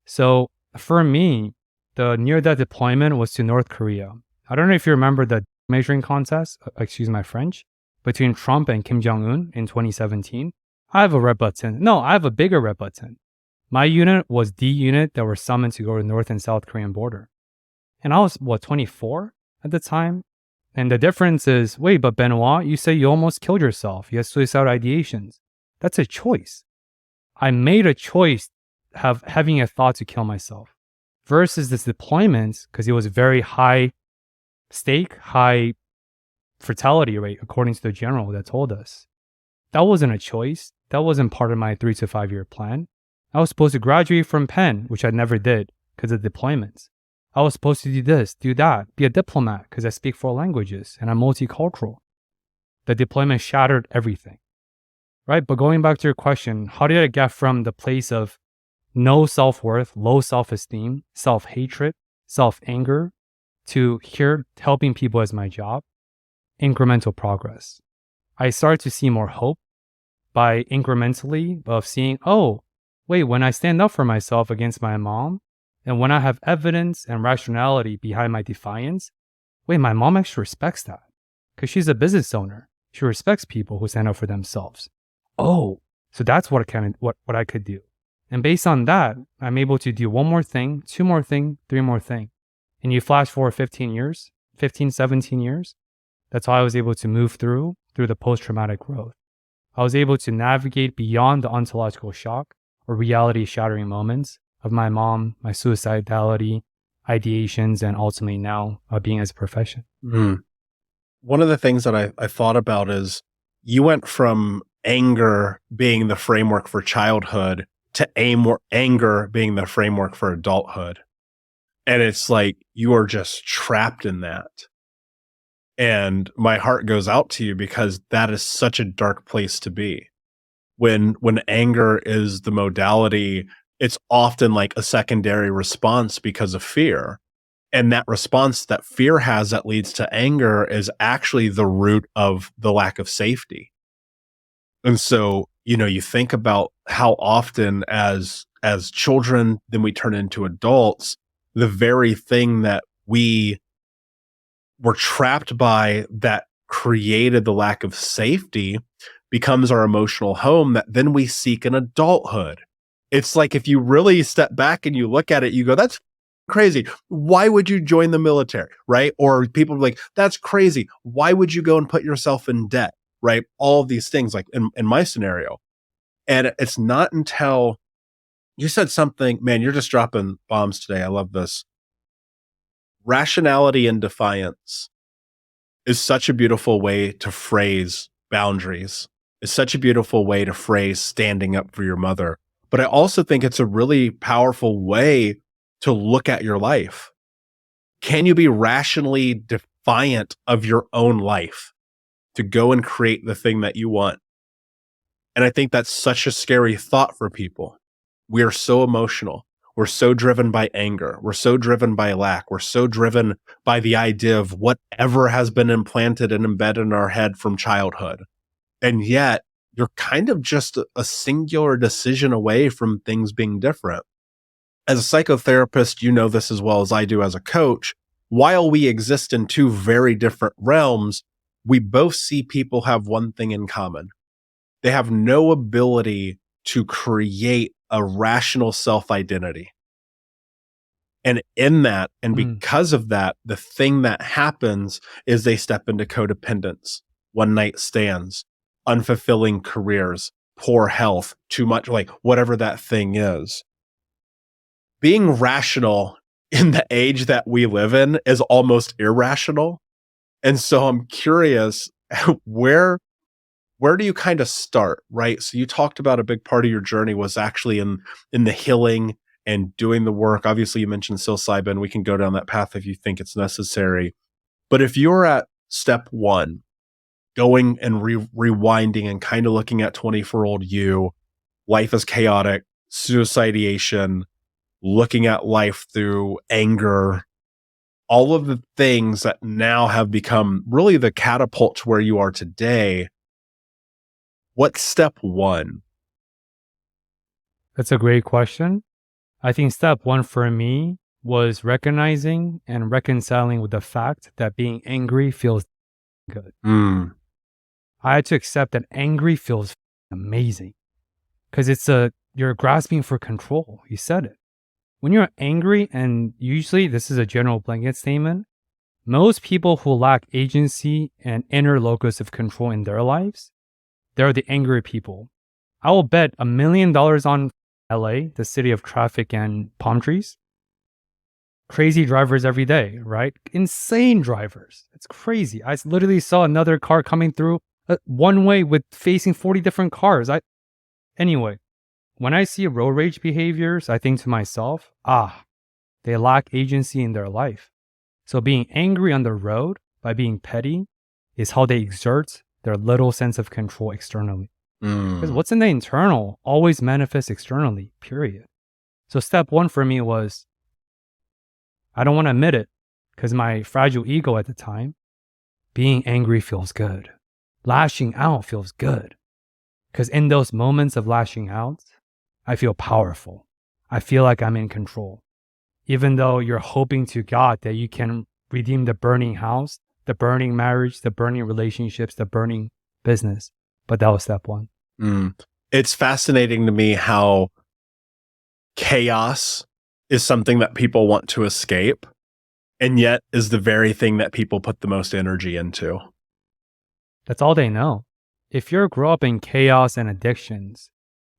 So for me, the near-death deployment was to North Korea. I don't know if you remember the measuring contest, excuse my French, between Trump and Kim Jong-un in 2017. I have a red button. No, I have a bigger red button. My unit was the unit that were summoned to go to the North and South Korean border. And I was, 24 at the time? And the difference is, wait, but Benoit, you say you almost killed yourself. You had suicidal ideations. That's a choice. I made a choice of having a thought to kill myself versus this deployment because it was very high stake, high fatality rate, according to the general that told us. That wasn't a choice. That wasn't part of my 3 to 5 year plan. I was supposed to graduate from Penn, which I never did because of deployments. I was supposed to do this, do that, be a diplomat because I speak 4 languages and I'm multicultural. The deployment shattered everything, right? But going back to your question, how did I get from the place of no self-worth, low self-esteem, self-hatred, self-anger to here helping people as my job? Incremental progress. I started to see more hope by incrementally of seeing, oh, wait, when I stand up for myself against my mom, and when I have evidence and rationality behind my defiance, wait, my mom actually respects that because she's a business owner. She respects people who stand up for themselves. Oh, so that's what I could do. And based on that, I'm able to do one more thing, two more thing, three more thing. And you flash forward 17 years, that's how I was able to move through the post-traumatic growth. I was able to navigate beyond the ontological shock or reality-shattering moments of my mom, my suicidality, ideations, and ultimately now being as a profession. One of the things that I thought about is you went from anger being the framework for childhood to anger being the framework for adulthood. And it's like you are just trapped in that. And my heart goes out to you because that is such a dark place to be. When anger is the modality, it's often like a secondary response because of fear. And that response that fear has that leads to anger is actually the root of the lack of safety. And so, you think about how often as children, then we turn into adults, the very thing that we were trapped by that created the lack of safety becomes our emotional home that then we seek in adulthood. It's like if you really step back and you look at it, you go, that's crazy. Why would you join the military, right? Or people are like, that's crazy. Why would you go and put yourself in debt, right? All of these things, like in my scenario. And it's not until you said something, man, you're just dropping bombs today. I love this. Rationality and defiance is such a beautiful way to phrase boundaries. It's such a beautiful way to phrase standing up for your mother. But I also think it's a really powerful way to look at your life. Can you be rationally defiant of your own life to go and create the thing that you want? And I think that's such a scary thought for people. We are so emotional. We're so driven by anger. We're so driven by lack. We're so driven by the idea of whatever has been implanted and embedded in our head from childhood. And yet, you're kind of just a singular decision away from things being different. As a psychotherapist, you know this as well as I do as a coach. While we exist in two very different realms, we both see people have one thing in common. They have no ability to create a rational self-identity. And in that, and because of that, the thing that happens is they step into codependence, one-night stands, unfulfilling careers, poor health, too much, like whatever that thing is. Being rational in the age that we live in is almost irrational. And so I'm curious, where do you kind of start, right? So you talked about a big part of your journey was actually in the healing and doing the work. Obviously, you mentioned psilocybin. We can go down that path if you think it's necessary. But if you're at step one, going and rewinding and kind of looking at 24-year-old you, life is chaotic, suicidation, looking at life through anger, all of the things that now have become really the catapult to where you are today. What's step one? That's a great question. I think step one for me was recognizing and reconciling with the fact that being angry feels good. I had to accept that angry feels amazing because you're grasping for control. You said it. When you're angry, and usually this is a general blanket statement, most people who lack agency and inner locus of control in their lives, they're the angry people. I will bet $1 million on LA, the city of traffic and palm trees. Crazy drivers every day, right? Insane drivers. It's crazy. I literally saw another car coming through one way with facing 40 different cars. Anyway, when I see road rage behaviors, I think to myself, they lack agency in their life. So being angry on the road by being petty is how they exert their little sense of control externally. Because what's in the internal always manifests externally, period. So step one for me was, I don't want to admit it because my fragile ego at the time, being angry feels good. Lashing out feels good. Because in those moments of lashing out, I feel powerful. I feel like I'm in control. Even though you're hoping to God that you can redeem the burning house, the burning marriage, the burning relationships, the burning business. But that was step one. It's fascinating to me how chaos is something that people want to escape, and yet is the very thing that people put the most energy into. That's all they know. If you grow up in chaos and addictions,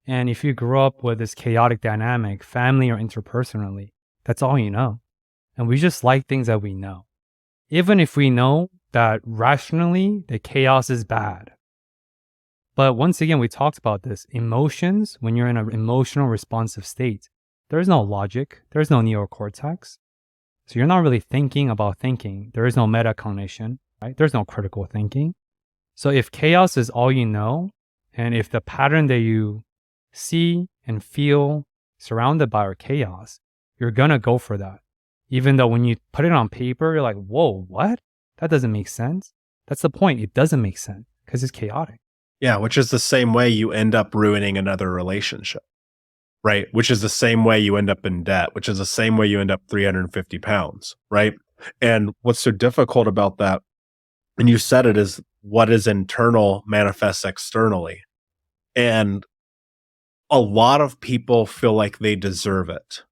and if you grow up with this chaotic dynamic, family or interpersonally, that's all you know. And we just like things that we know. Even if we know that rationally the chaos is bad. But once again, we talked about this. Emotions, when you're in an emotional responsive state, there's no logic, there's no neocortex. So you're not really thinking about thinking. There is no metacognition, right? There's no critical thinking. So if chaos is all you know, and if the pattern that you see and feel surrounded by are chaos, you're going to go for that. Even though when you put it on paper, you're like, whoa, what? That doesn't make sense. That's the point. It doesn't make sense because it's chaotic. Yeah, which is the same way you end up ruining another relationship, right? Which is the same way you end up in debt, which is the same way you end up 350 pounds, right? And what's so difficult about that, and you said it, is what is internal manifests externally. And a lot of people feel like they deserve it.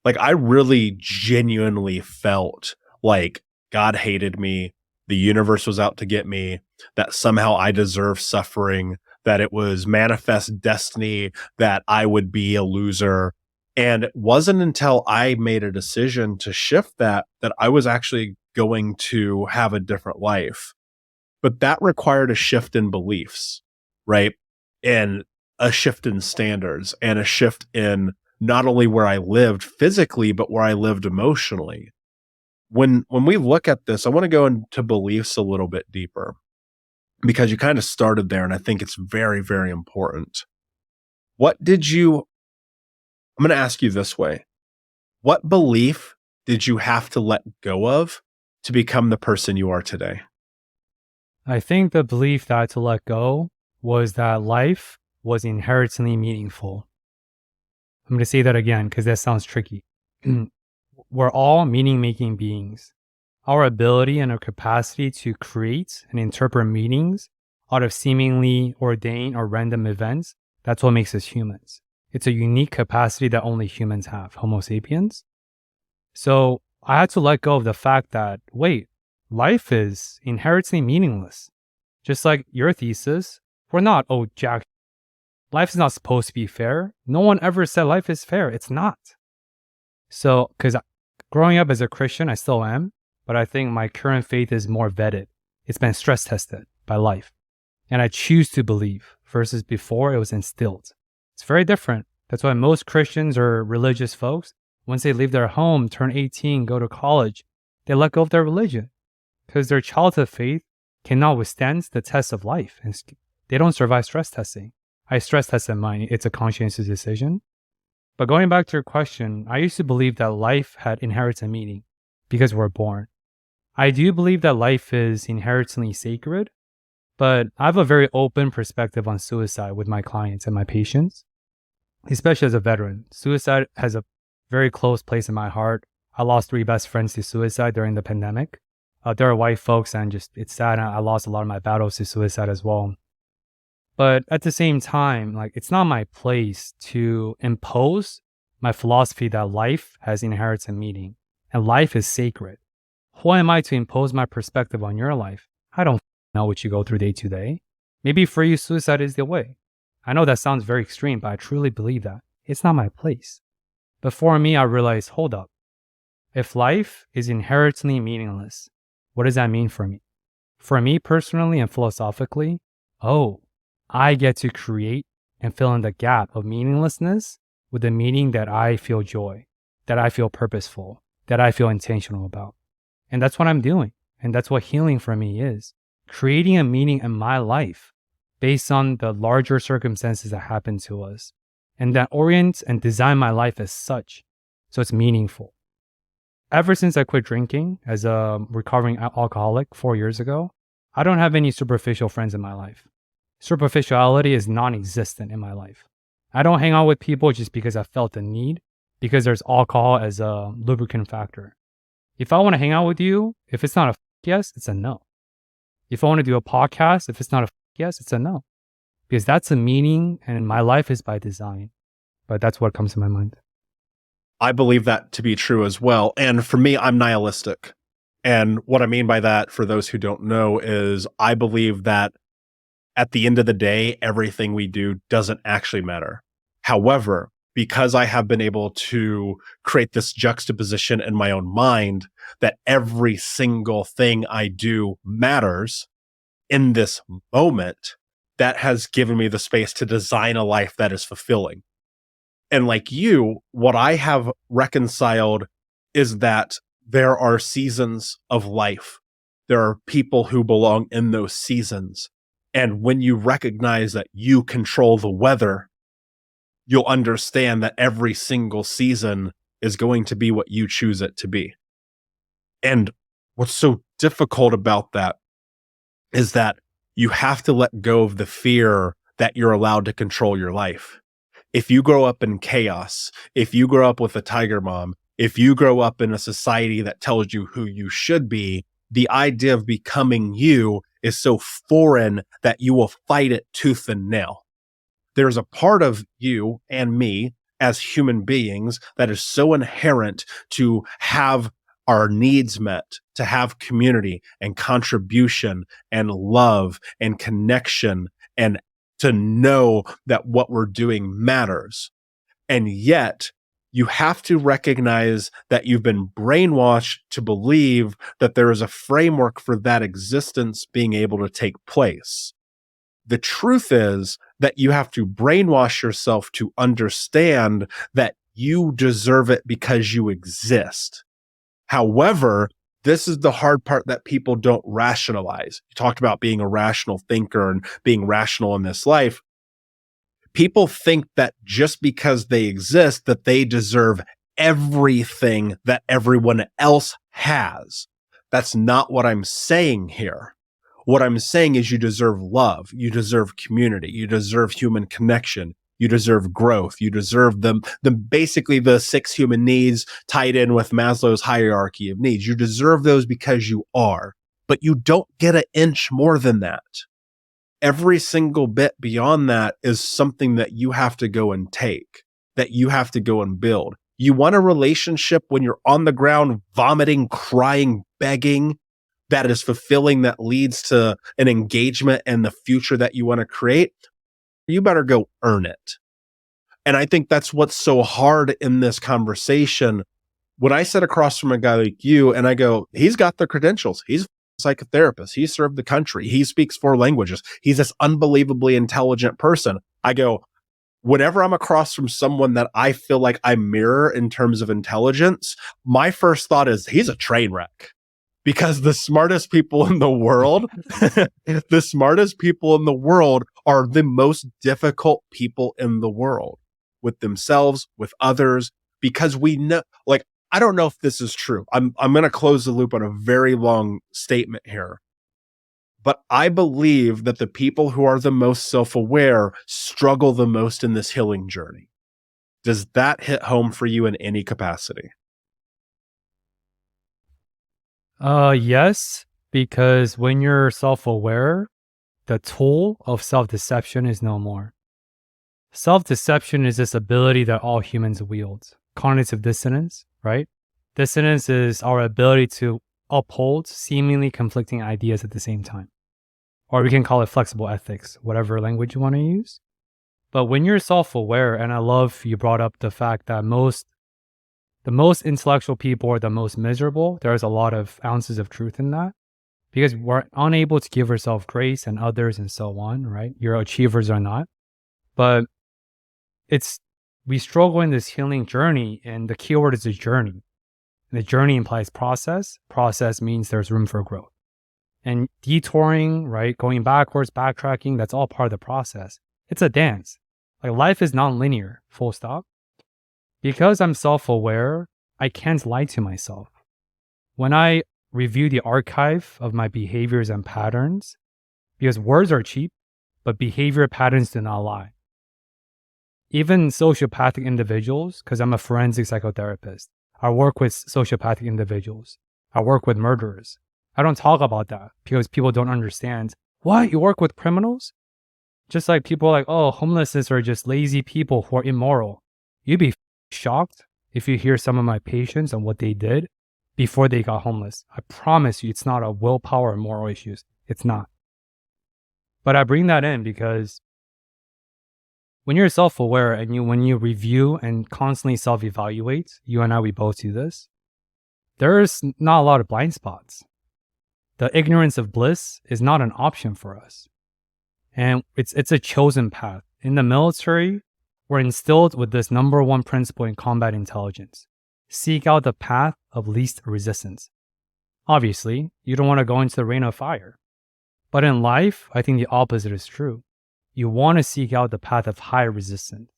Like, I really genuinely felt like God hated me, the universe was out to get me, that somehow I deserve suffering, that it was manifest destiny, that I would be a loser. And it wasn't until I made a decision to shift that I was actually going to have a different life. But that required a shift in beliefs, right? And a shift in standards, and a shift in not only where I lived physically, but where I lived emotionally. When we look at this, I want to go into beliefs a little bit deeper, because you kind of started there, and I think it's very, very important. I'm going to ask you this way. What belief did you have to let go of to become the person you are today? I think the belief that I had to let go was that life was inherently meaningful. I'm going to say that again because that sounds tricky. We're all meaning-making beings. Our ability and our capacity to create and interpret meanings out of seemingly ordained or random events, that's what makes us humans. It's a unique capacity that only humans have, Homo sapiens. So I had to let go of the fact that, wait, life is inherently meaningless. Just like your thesis, we're not, Jack, life is not supposed to be fair. No one ever said life is fair. It's not. So, because growing up as a Christian, I still am, but I think my current faith is more vetted. It's been stress tested by life. And I choose to believe versus before it was instilled. It's very different. That's why most Christians or religious folks, once they leave their home, turn 18, go to college, they let go of their religion because their childhood faith cannot withstand the test of life. And they don't survive stress testing. I stress tested mine. It's a conscientious decision. But going back to your question, I used to believe that life had inherited meaning because we're born. I do believe that life is inherently sacred, but I have a very open perspective on suicide with my clients and my patients, especially as a veteran. Suicide has a very close place in my heart. I lost 3 best friends to suicide during the pandemic. They're white folks, and it's sad. I lost a lot of my battles to suicide as well. But at the same time, like, it's not my place to impose my philosophy that life has inherited meaning and life is sacred. Who am I to impose my perspective on your life? I don't know what you go through day to day. Maybe for you, suicide is the way. I know that sounds very extreme, but I truly believe that. It's not my place. But for me, I realized, hold up. If life is inherently meaningless, what does that mean for me? For me personally and philosophically, I get to create and fill in the gap of meaninglessness with the meaning that I feel joy, that I feel purposeful, that I feel intentional about. And that's what I'm doing. And that's what healing for me is. Creating a meaning in my life based on the larger circumstances that happen to us. And that orient and design my life as such so it's meaningful. Ever since I quit drinking as a recovering alcoholic 4 years ago, I don't have any superficial friends in my life. superficiality is non-existent in my life. I don't hang out with people just because I felt the need, because there's alcohol as a lubricant factor. If I want to hang out with you, if it's not a yes, it's a no. If I want to do a podcast, if it's not a yes, it's a no. Because that's the meaning, and my life is by design. But that's what comes to my mind. I believe that to be true as well. And for me, I'm nihilistic. And what I mean by that, for those who don't know, is I believe that at the end of the day, everything we do doesn't actually matter. However, because I have been able to create this juxtaposition in my own mind that every single thing I do matters in this moment, that has given me the space to design a life that is fulfilling. And like you, what I have reconciled is that there are seasons of life. There are people who belong in those seasons. And when you recognize that you control the weather, you'll understand that every single season is going to be what you choose it to be. And what's so difficult about that is that you have to let go of the fear that you're allowed to control your life. If you grow up in chaos, if you grow up with a tiger mom, if you grow up in a society that tells you who you should be, the idea of becoming you is so foreign that you will fight it tooth and nail. There's a part of you and me as human beings that is so inherent to have our needs met, to have community and contribution and love and connection, and to know that what we're doing matters. And yet, you have to recognize that you've been brainwashed to believe that there is a framework for that existence being able to take place. The truth is that you have to brainwash yourself to understand that you deserve it because you exist. However, this is the hard part that people don't rationalize. You talked about being a rational thinker and being rational in this life. People think that just because they exist, that they deserve everything that everyone else has. That's not what I'm saying here. What I'm saying is you deserve love. You deserve community. You deserve human connection. You deserve growth. You deserve basically the 6 human needs tied in with Maslow's hierarchy of needs. You deserve those because you are, but you don't get an inch more than that. Every single bit beyond that is something that you have to go and take, that you have to go and build. You want a relationship when you're on the ground, vomiting, crying, begging, that is fulfilling, that leads to an engagement and the future that you want to create. You better go earn it. And I think that's what's so hard in this conversation. When I sit across from a guy like you and I go, he's got the credentials. He's a psychotherapist. He served the country. He speaks 4 languages. He's this unbelievably intelligent person. I go, whenever I'm across from someone that I feel like I mirror in terms of intelligence, my first thought is he's a train wreck. Because the smartest people in the world, are the most difficult people in the world with themselves, with others, because we know, like, I don't know if this is true. I'm going to close the loop on a very long statement here. But I believe that the people who are the most self-aware struggle the most in this healing journey. Does that hit home for you in any capacity? Yes, because when you're self-aware, the tool of self-deception is no more. Self-deception is this ability that all humans wield. Cognitive dissonance, right? Dissonance is our ability to uphold seemingly conflicting ideas at the same time. Or we can call it flexible ethics, whatever language you want to use. But when you're self-aware, and I love you brought up the fact that the most intellectual people are the most miserable. There's a lot of ounces of truth in that because we're unable to give ourselves grace and others and so on, right? Your achievers are not. But we struggle in this healing journey, and the keyword is a journey. And the journey implies process. Process means there's room for growth. And detouring, right? Going backwards, backtracking, that's all part of the process. It's a dance. Like life is non-linear, full stop. Because I'm self-aware, I can't lie to myself. When I review the archive of my behaviors and patterns, because words are cheap, but behavior patterns do not lie. Even sociopathic individuals, because I'm a forensic psychotherapist, I work with sociopathic individuals. I work with murderers. I don't talk about that because people don't understand. What? You work with criminals? Just like people are like, oh, homelessness are just lazy people who are immoral. You'd be shocked if you hear some of my patients and what they did before they got homeless. I promise you, it's not a willpower or moral issues. It's not. But I bring that in because when you're self-aware and when you review and constantly self-evaluate, you and I, we both do this, there's not a lot of blind spots. The ignorance of bliss is not an option for us. And it's a chosen path. In the military, we're instilled with this number one principle in combat intelligence. Seek out the path of least resistance. Obviously, you don't want to go into the rain of fire. But in life, I think the opposite is true. You want to seek out the path of high resistance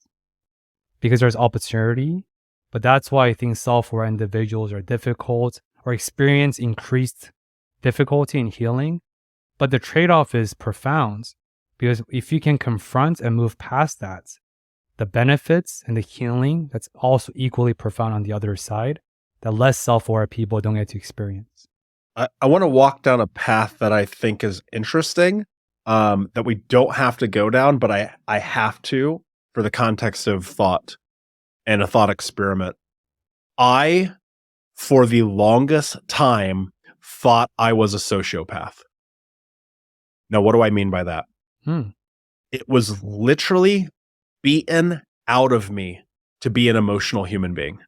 because there's opportunity. But that's why I think self-aware individuals are difficult or experience increased difficulty in healing. But the trade-off is profound because if you can confront and move past that, the benefits and the healing that's also equally profound on the other side, that less self-aware people don't get to experience. I want to walk down a path that I think is interesting, that we don't have to go down, but I have to for the context of thought and a thought experiment. I, for the longest time, thought I was a sociopath. Now, what do I mean by that? It was literally beaten out of me to be an emotional human being.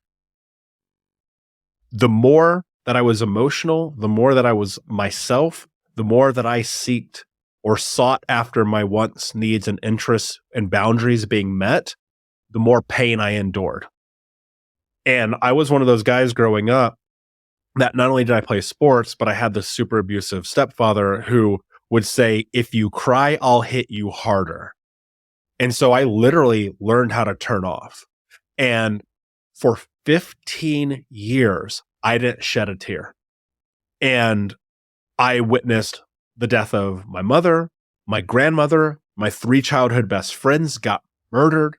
The more that I was emotional, the more that I was myself, the more that I sought after my wants, needs, and interests and boundaries being met, the more pain I endured. And I was one of those guys growing up that not only did I play sports, but I had this super abusive stepfather who would say, if you cry, I'll hit you harder. And so I literally learned how to turn off. And for 15 years, I didn't shed a tear. And I witnessed the death of my mother, my grandmother, my 3 childhood best friends got murdered.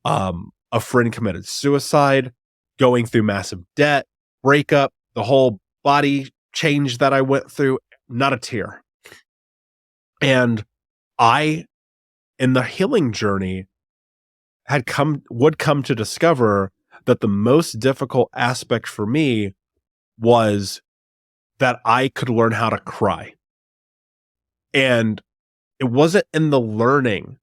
A friend committed suicide, going through massive debt, breakup, the whole body change that I went through, not a tear. And I, in the healing journey, would come to discover that the most difficult aspect for me was that I could learn how to cry. And it wasn't in the learning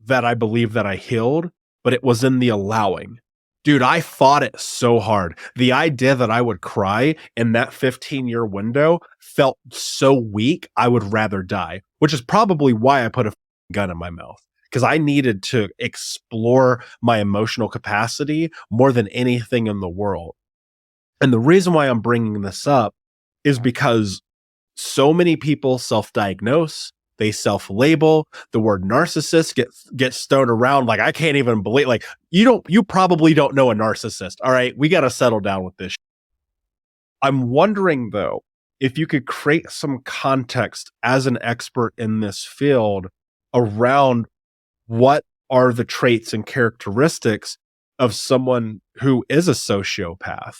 that I believe that I healed, but it was in the allowing. Dude, I fought it so hard. The idea that I would cry in that 15-year window felt so weak, I would rather die, which is probably why I put a gun in my mouth, because I needed to explore my emotional capacity more than anything in the world. And the reason why I'm bringing this up is because so many people self-diagnose, they self-label. The word narcissist gets thrown around like I can't even believe. Like you probably don't know a narcissist. All right, we got to settle down with this. I'm wondering though, if you could create some context as an expert in this field around what are the traits and characteristics of someone who is a sociopath.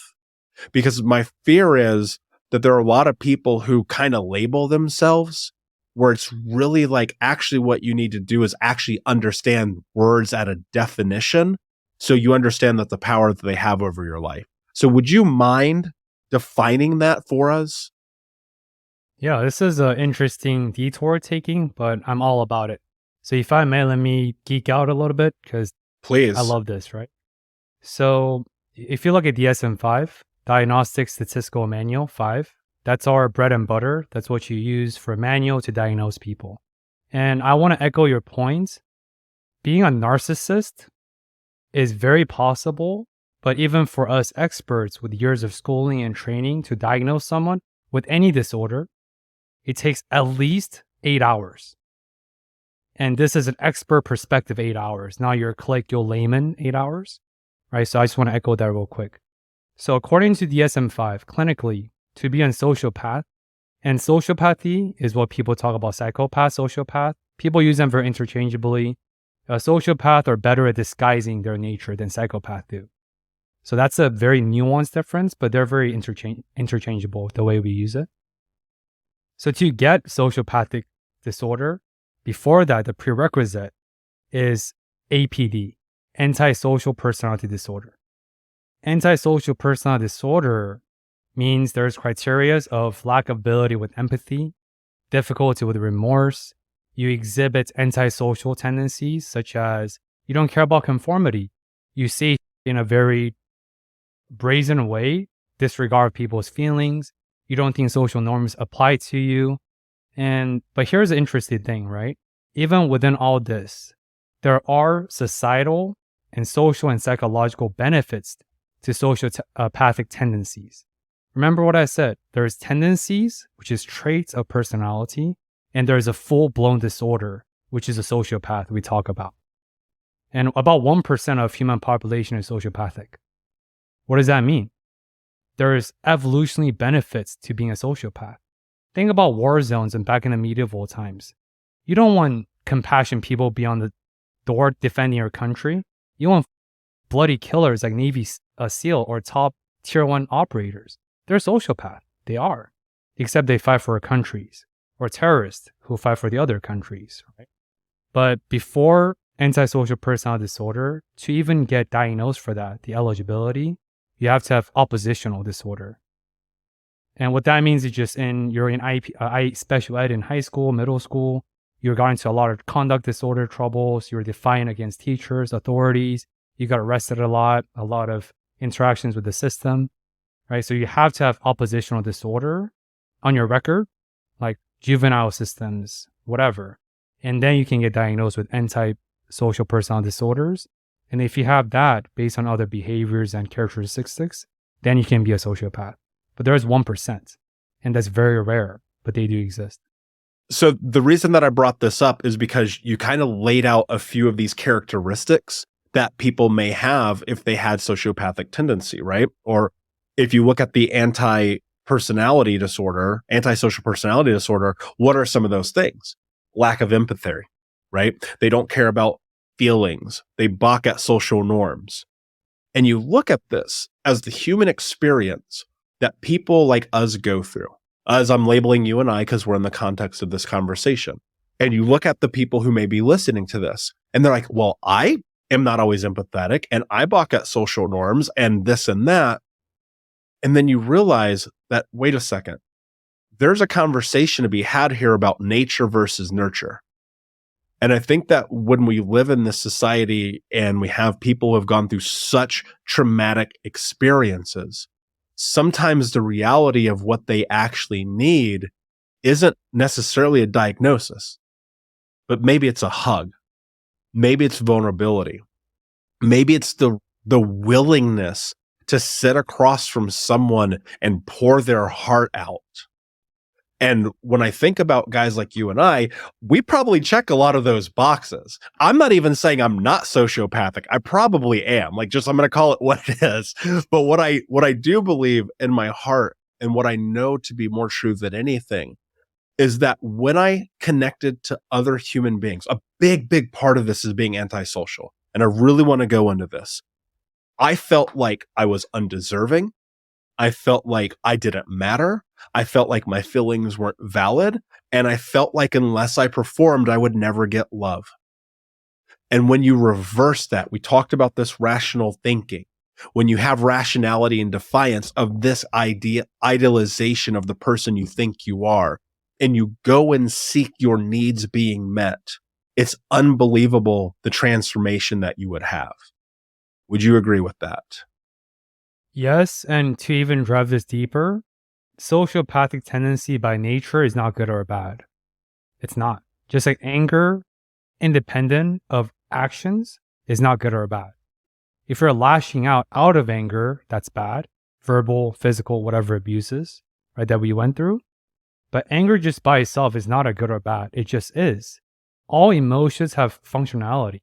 Because my fear is that there are a lot of people who kind of label themselves, where it's really like actually what you need to do is actually understand words at a definition so you understand that the power that they have over your life. So would you mind defining that for us? Yeah, this is an interesting detour taking, but I'm all about it. So if I may, let me geek out a little bit because Please. I love this, right? So if you look at DSM-5, Diagnostic Statistical Manual 5, that's our bread and butter. That's what you use for a manual to diagnose people. And I want to echo your point. Being a narcissist is very possible, but even for us experts with years of schooling and training to diagnose someone with any disorder, it takes at least 8 hours. And this is an expert perspective, 8 hours. Not your colloquial layman 8 hours, right? So I just want to echo that real quick. So according to DSM-5, clinically, to be a sociopath, and sociopathy is what people talk about, psychopath, sociopath. People use them very interchangeably. A sociopath are better at disguising their nature than psychopath do. So that's a very nuanced difference, but they're very interchangeable the way we use it. So to get sociopathic disorder, before that, the prerequisite is APD, antisocial personality disorder. Antisocial personality disorder means there's criteria of lack of ability with empathy, difficulty with remorse. You exhibit antisocial tendencies, such as you don't care about conformity. You say in a very brazen way, disregard people's feelings. You don't think social norms apply to you. But here's the interesting thing, right? Even within all this, there are societal and social and psychological benefits to sociopathic tendencies. Remember what I said, there's tendencies, which is traits of personality, and there's a full-blown disorder, which is a sociopath we talk about. And about 1% of human population is sociopathic. What does that mean? There's evolutionary benefits to being a sociopath. Think about war zones and back in the medieval times. You don't want compassionate people beyond the door defending your country. You want bloody killers like Navy SEAL or top tier 1 operators. They're sociopath. They are. Except they fight for our countries. Or terrorists who fight for the other countries. Right? But before antisocial personality disorder, to even get diagnosed for that, the eligibility, you have to have oppositional disorder. And what that means is just you're in special ed in high school, middle school, you're got into a lot of conduct disorder troubles, you're defiant against teachers, authorities, you got arrested a lot of interactions with the system, right? So you have to have oppositional disorder on your record, like juvenile systems, whatever. And then you can get diagnosed with antisocial personality disorders. And if you have that based on other behaviors and characteristics, then you can be a sociopath. But there's 1%, and that's very rare, but they do exist. So the reason that I brought this up is because you kind of laid out a few of these characteristics that people may have if they had sociopathic tendency, right? Or if you look at the antisocial personality disorder, what are some of those things? Lack of empathy, right? They don't care about feelings. They balk at social norms. And you look at this as the human experience that people like us go through, as I'm labeling you and I, because we're in the context of this conversation. And you look at the people who may be listening to this, and they're like, well, I am not always empathetic, and I balk at social norms, and this and that. And then you realize that, wait a second, there's a conversation to be had here about nature versus nurture. And I think that when we live in this society and we have people who have gone through such traumatic experiences, sometimes the reality of what they actually need isn't necessarily a diagnosis, but maybe it's a hug. Maybe it's vulnerability. Maybe it's the willingness to sit across from someone and pour their heart out. And when I think about guys like you and I, we probably check a lot of those boxes. I'm not even saying I'm not sociopathic. I probably am. I'm going to call it what it is. But what I do believe in my heart, and what I know to be more true than anything, is that when I connected to other human beings, a big part of this is being antisocial. And I really want to go into this. I felt like I was undeserving. I felt like I didn't matter. I felt like my feelings weren't valid. And I felt like unless I performed, I would never get love. And when you reverse that, we talked about this rational thinking. When you have rationality and defiance of this idealization of the person you think you are, and you go and seek your needs being met, it's unbelievable the transformation that you would have. Would you agree with that? Yes, and to even drive this deeper, sociopathic tendency by nature is not good or bad. It's not. Just like anger, independent of actions, is not good or bad. If you're lashing out of anger, that's bad. Verbal, physical, whatever abuses, right, that we went through. But anger just by itself is not a good or bad. It just is. All emotions have functionality.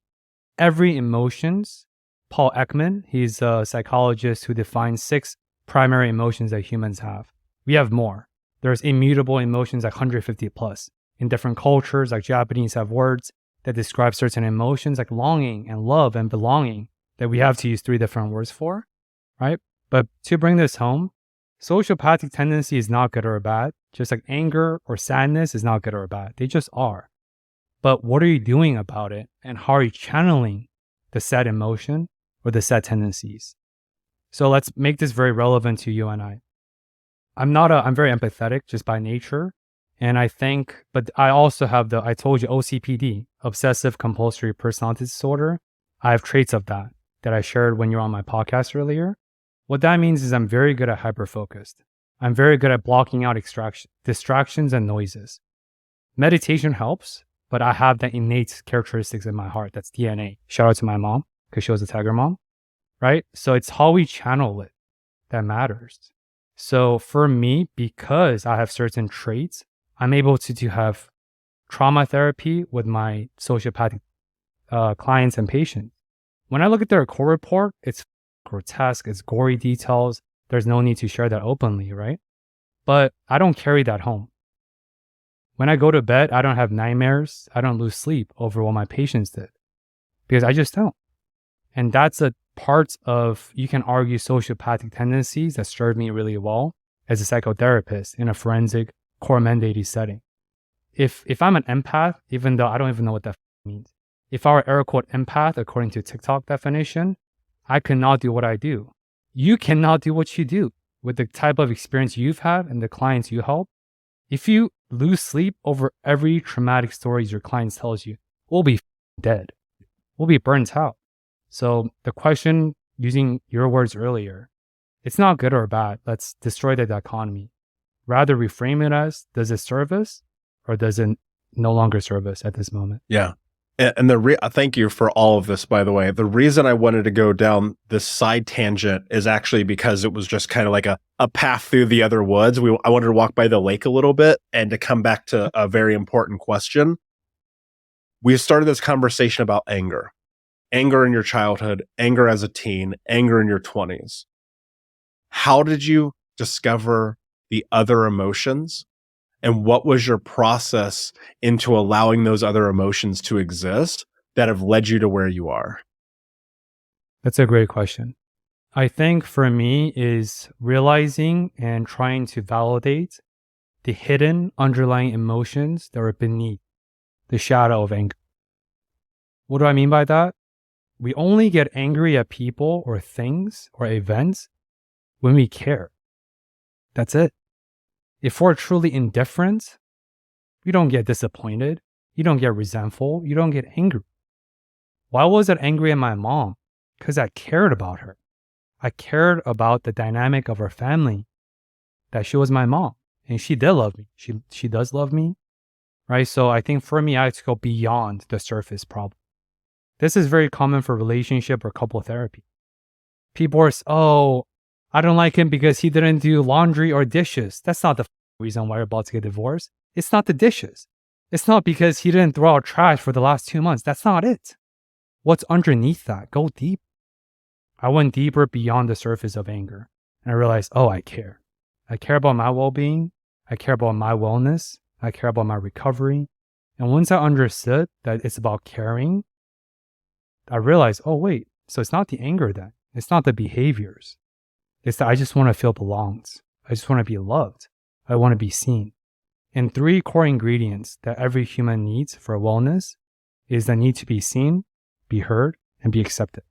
Every emotions, Paul Ekman, he's a psychologist who defines 6 primary emotions that humans have. We have more. There's immutable emotions like 150 plus. in different cultures. Like Japanese have words that describe certain emotions like longing and love and belonging that we have to use 3 different words for, right? But to bring this home, sociopathic tendency is not good or bad, just like anger or sadness is not good or bad. They just are. But what are you doing about it? And how are you channeling the sad emotion or the sad tendencies? So let's make this very relevant to you and I. I'm very empathetic just by nature. And but I also have I told you, OCPD, obsessive compulsory personality disorder. I have traits of that I shared when you were on my podcast earlier. What that means is I'm very good at hyperfocused. I'm very good at blocking out distractions and noises. Meditation helps, but I have that innate characteristics in my heart. That's DNA. Shout out to my mom because she was a tiger mom, right? So it's how we channel it that matters. So for me, because I have certain traits, I'm able to have trauma therapy with my sociopathic clients and patients. When I look at their core report, it's grotesque, it's gory details. There's no need to share that openly, right? But I don't carry that home. When I go to bed, I don't have nightmares. I don't lose sleep over what my patients did because I just don't. And that's a part of, you can argue, sociopathic tendencies that served me really well as a psychotherapist in a forensic core mandated setting. If I'm an empath, even though I don't even know what that means, if I were air quote empath according to TikTok definition, I cannot do what I do. You cannot do what you do with the type of experience you've had and the clients you help. If you lose sleep over every traumatic stories your clients tells you, we'll be dead. We'll be burnt out. So the question, using your words earlier, it's not good or bad. Let's destroy the dichotomy. Rather reframe it as, does it serve us or does it no longer serve us at this moment? Yeah. And thank you for all of this, by the way. The reason I wanted to go down this side tangent is actually because it was just kind of like a path through the other woods. I wanted to walk by the lake a little bit and to come back to a very important question. We started this conversation about anger in your childhood, anger as a teen, anger in your 20s. How did you discover the other emotions? And what was your process into allowing those other emotions to exist that have led you to where you are? That's a great question. I think for me is realizing and trying to validate the hidden underlying emotions that are beneath the shadow of anger. What do I mean by that? We only get angry at people or things or events when we care. That's it. If we're truly indifferent, you don't get disappointed. You don't get resentful. You don't get angry. Why was I angry at my mom? Because I cared about her. I cared about the dynamic of our family, that she was my mom and she did love me. She does love me, right? So I think for me, I had to go beyond the surface problem. This is very common for relationship or couple therapy. People are, I don't like him because he didn't do laundry or dishes. That's not the reason why you're about to get divorced. It's not the dishes. It's not because he didn't throw out trash for the last 2 months. That's not it. What's underneath that? Go deep. I went deeper beyond the surface of anger. And I realized, I care. I care about my well-being. I care about my wellness. I care about my recovery. And once I understood that it's about caring, I realized, wait, so it's not the anger then. It's not the behaviors. It's that I just want to feel belonged. I just want to be loved. I want to be seen. And 3 core ingredients that every human needs for wellness is the need to be seen, be heard, and be accepted.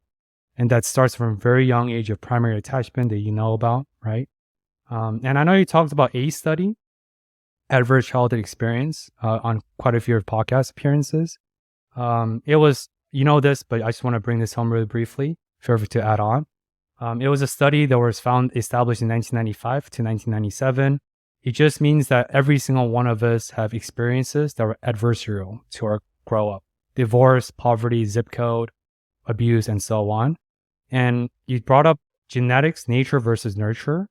And that starts from a very young age of primary attachment that you know about, right? And I know you talked about a study, adverse childhood experience, on quite a few of podcast appearances. It was, you know this, but I just want to bring this home really briefly. Feel free to add on. It was a study that was established in 1995 to 1997. It just means that every single one of us have experiences that were adversarial to our grow up. Divorce, poverty, zip code, abuse, and so on. And you brought up genetics, nature versus nurture.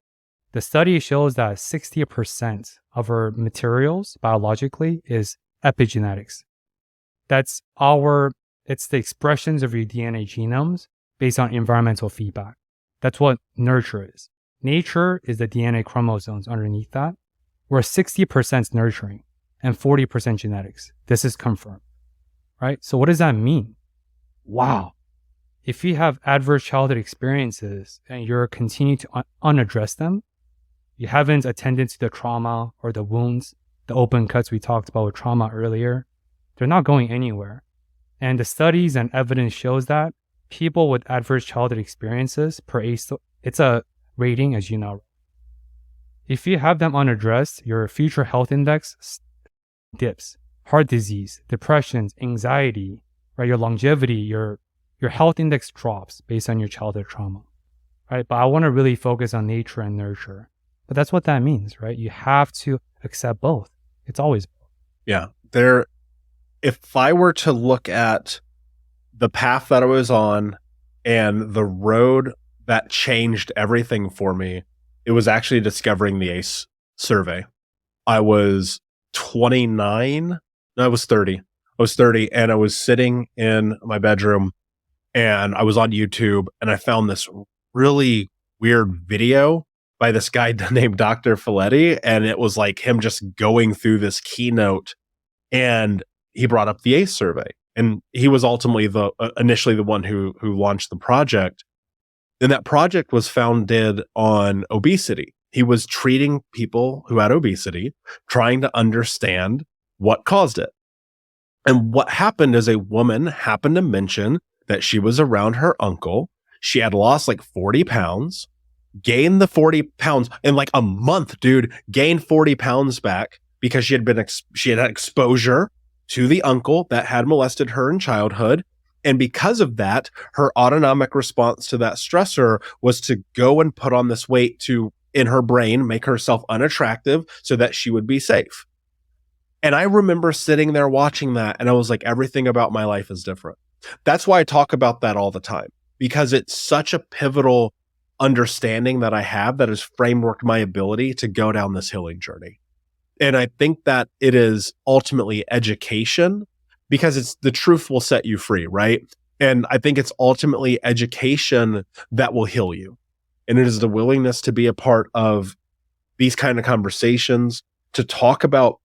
The study shows that 60% of our materials biologically is epigenetics. It's the expressions of your DNA genomes based on environmental feedback. That's what nurture is. Nature is the DNA chromosomes underneath that, where 60% is nurturing and 40% genetics. This is confirmed, right? So what does that mean? Wow. If you have adverse childhood experiences and you're continuing to unaddress them, you haven't attended to the trauma or the wounds, the open cuts we talked about with trauma earlier, they're not going anywhere. And the studies and evidence shows that people with adverse childhood experiences per ACE, it's a rating, as you know. If you have them unaddressed, your future health index dips. Heart disease, depressions, anxiety, right? Your longevity, your health index drops based on your childhood trauma, right? But I want to really focus on nature and nurture. But that's what that means, right? You have to accept both. It's always both. Yeah. If I were to look at the path that I was on and the road that changed everything for me, it was actually discovering the ACE survey. I was 29. No, I was 30. I was 30 and I was sitting in my bedroom and I was on YouTube and I found this really weird video by this guy named Dr. Folletti. And it was like him just going through this keynote, and he brought up the ACE survey. And he was ultimately initially the one who launched the project. And that project was founded on obesity. He was treating people who had obesity, trying to understand what caused it. And what happened is a woman happened to mention that she was around her uncle. She had lost like 40 pounds, gained the 40 pounds in like a month, dude, gained 40 pounds back because she had had exposure to the uncle that had molested her in childhood. And because of that, her autonomic response to that stressor was to go and put on this weight to, in her brain, make herself unattractive so that she would be safe. And I remember sitting there watching that, and I was like, everything about my life is different. That's why I talk about that all the time, because it's such a pivotal understanding that I have that has frameworked my ability to go down this healing journey. And I think that it is ultimately education, because it's the truth will set you free, right? And I think it's ultimately education that will heal you. And it is the willingness to be a part of these kind of conversations, to talk about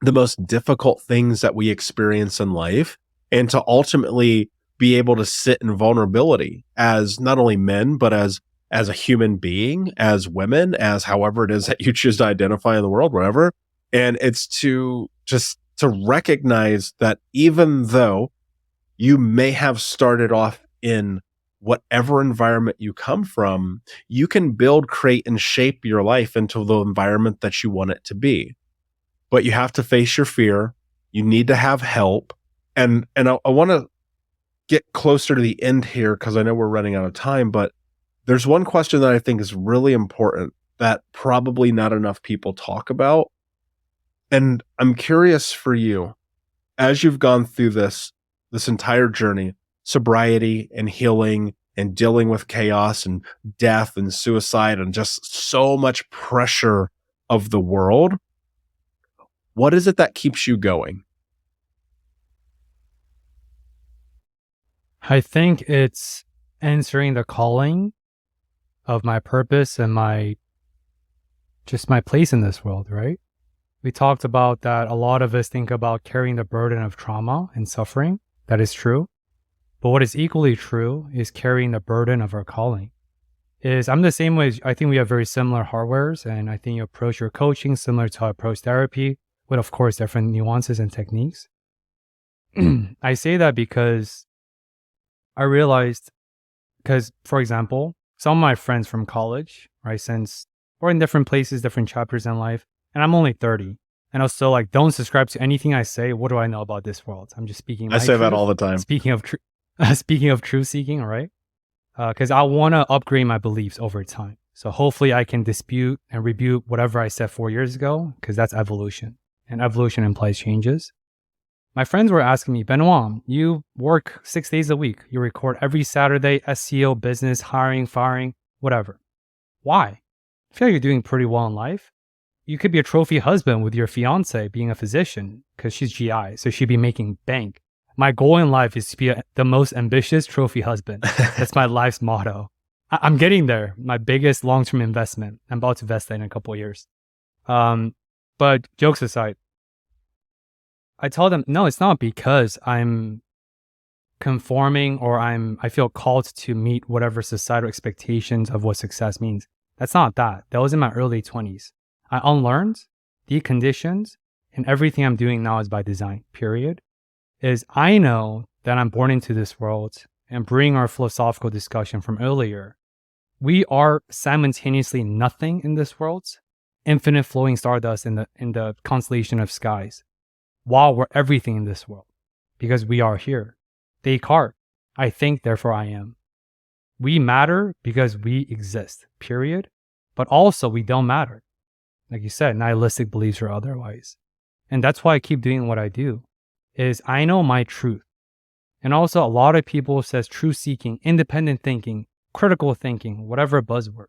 the most difficult things that we experience in life, and to ultimately be able to sit in vulnerability as not only men, but as a human being, as women, as however it is that you choose to identify in the world, whatever. And it's to just to recognize that even though you may have started off in whatever environment you come from, you can build, create, and shape your life into the environment that you want it to be. But you have to face your fear. You need to have help. And I want to get closer to the end here because I know we're running out of time, but there's one question that I think is really important that probably not enough people talk about. And I'm curious for you, as you've gone through this entire journey, sobriety and healing and dealing with chaos and death and suicide and just so much pressure of the world, what is it that keeps you going? I think it's answering the calling of my purpose and my place in this world, right? We talked about that a lot of us think about carrying the burden of trauma and suffering. That is true. But what is equally true is carrying the burden of our calling. I'm the same way. I think we have very similar hardwares, and I think you approach your coaching similar to how I approach therapy, with of course different nuances and techniques. I say that because I realized, for example, some of my friends from college, right, since we're in different places, different chapters in life, and I'm only 30. And I was still like, don't subscribe to anything I say. What do I know about this world? I'm just speaking. I say truth. That all the time. Speaking of truth seeking, all right? Because I want to upgrade my beliefs over time. So hopefully I can dispute and rebuke whatever I said 4 years ago, because that's evolution. And evolution implies changes. My friends were asking me, Benoit, you work 6 days a week. You record every Saturday, SEO, business, hiring, firing, whatever. Why? I feel like you're doing pretty well in life. You could be a trophy husband with your fiance being a physician because she's GI, so she'd be making bank. My goal in life is to be the most ambitious trophy husband. That's my life's motto. I'm getting there. My biggest long-term investment. I'm about to invest that in a couple of years. But jokes aside, I tell them, no, it's not because I'm conforming or I feel called to meet whatever societal expectations of what success means. That's not that. That was in my early 20s. I unlearned, deconditioned, and everything I'm doing now is by design, period. Is I know that I'm born into this world and bring our philosophical discussion from earlier. We are simultaneously nothing in this world, infinite flowing stardust in the constellation of skies, while we're everything in this world, because we are here. Descartes, I think, therefore I am. We matter because we exist, period. But also we don't matter. Like you said, nihilistic beliefs or otherwise. And that's why I keep doing what I do, is I know my truth. And also a lot of people says truth seeking, independent thinking, critical thinking, whatever buzzword.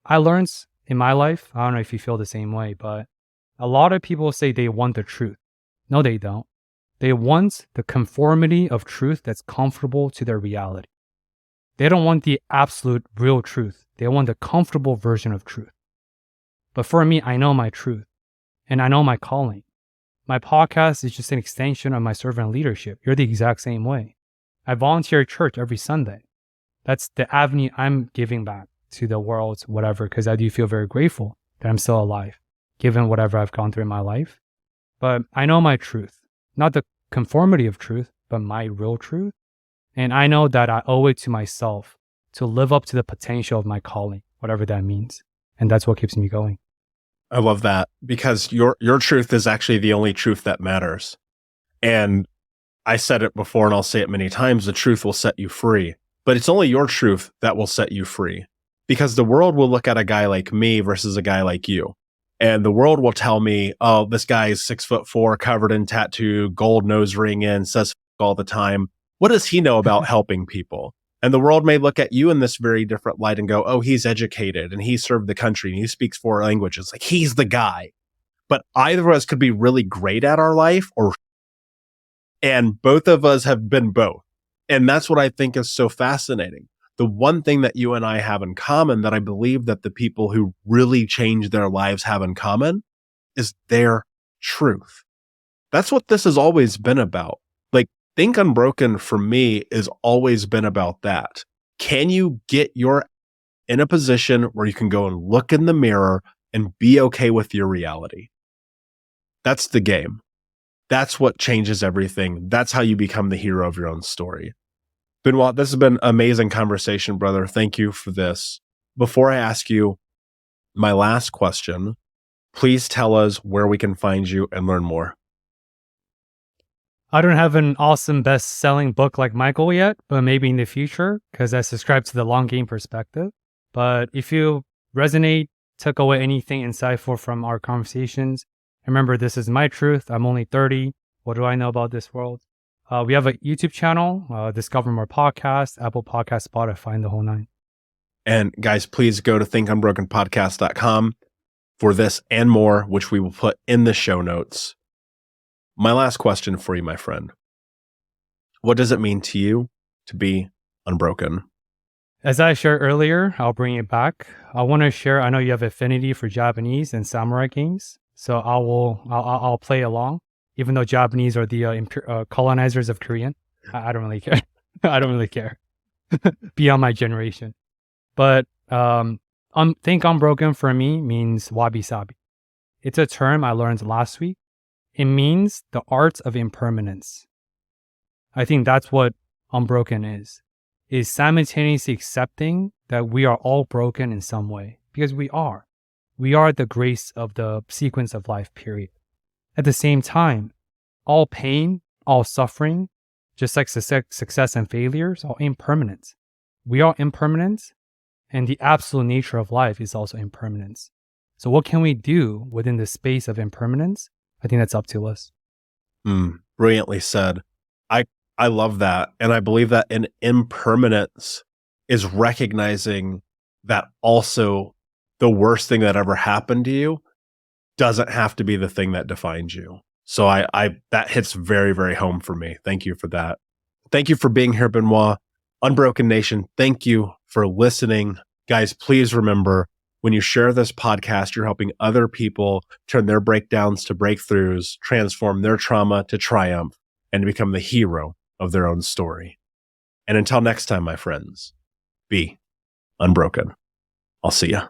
I learned in my life, I don't know if you feel the same way, but a lot of people say they want the truth. No, they don't. They want the conformity of truth that's comfortable to their reality. They don't want the absolute real truth. They want the comfortable version of truth. But for me, I know my truth and I know my calling. My podcast is just an extension of my servant leadership. You're the exact same way. I volunteer at church every Sunday. That's the avenue I'm giving back to the world, whatever, because I do feel very grateful that I'm still alive, given whatever I've gone through in my life. But I know my truth, not the conformity of truth, but my real truth. And I know that I owe it to myself to live up to the potential of my calling, whatever that means. And that's what keeps me going. I love that, because your truth is actually the only truth that matters. And I said it before and I'll say it many times, the truth will set you free. But it's only your truth that will set you free. Because the world will look at a guy like me versus a guy like you. And the world will tell me, oh, this guy is 6'4", covered in tattoo, gold nose ring in, says all the time. What does he know about helping people? And the world may look at you in this very different light and go, oh, he's educated and he served the country and he speaks 4 languages. Like, he's the guy. But either of us could be really great at our life, and both of us have been both. And that's what I think is so fascinating. The one thing that you and I have in common, that I believe that the people who really change their lives have in common, is their truth. That's what this has always been about. Like, Think Unbroken for me has always been about that. Can you get in a position where you can go and look in the mirror and be okay with your reality? That's the game. That's what changes everything. That's how you become the hero of your own story. Benoit, this has been an amazing conversation, brother. Thank you for this. Before I ask you my last question, please tell us where we can find you and learn more. I don't have an awesome best-selling book like Michael yet, but maybe in the future, because I subscribe to the long game perspective. But if you resonate, took away anything insightful from our conversations, remember, this is my truth. I'm only 30. What do I know about this world? We have a YouTube channel, Discover More Podcast, Apple Podcast, Spotify, and the whole 9. And guys, please go to thinkunbrokenpodcast.com for this and more, which we will put in the show notes. My last question for you, my friend. What does it mean to you to be unbroken? As I shared earlier, I'll bring it back. I want to share, I know you have affinity for Japanese and samurai games, so I'll play along, even though Japanese are the colonizers of Korean. I don't really care. I don't really care. Beyond my generation. But think unbroken for me means wabi-sabi. It's a term I learned last week. It means the art of impermanence. I think that's what unbroken is simultaneously accepting that we are all broken in some way, because we are. We are the grace of the sequence of life, period. At the same time, all pain, all suffering, just like success and failures, are impermanent. We are impermanent, and the absolute nature of life is also impermanence. So what can we do within the space of impermanence? I think that's up to us. Brilliantly said. I love that. And I believe that an impermanence is recognizing that also the worst thing that ever happened to you doesn't have to be the thing that defines you. So that hits very, very home for me. Thank you for that. Thank you for being here, Benoit. Unbroken Nation, thank you for listening. Guys, please remember, When you share this podcast, you're helping other people turn their breakdowns to breakthroughs, transform their trauma to triumph, and become the hero of their own story. And until next time, my friends, be unbroken. I'll see ya.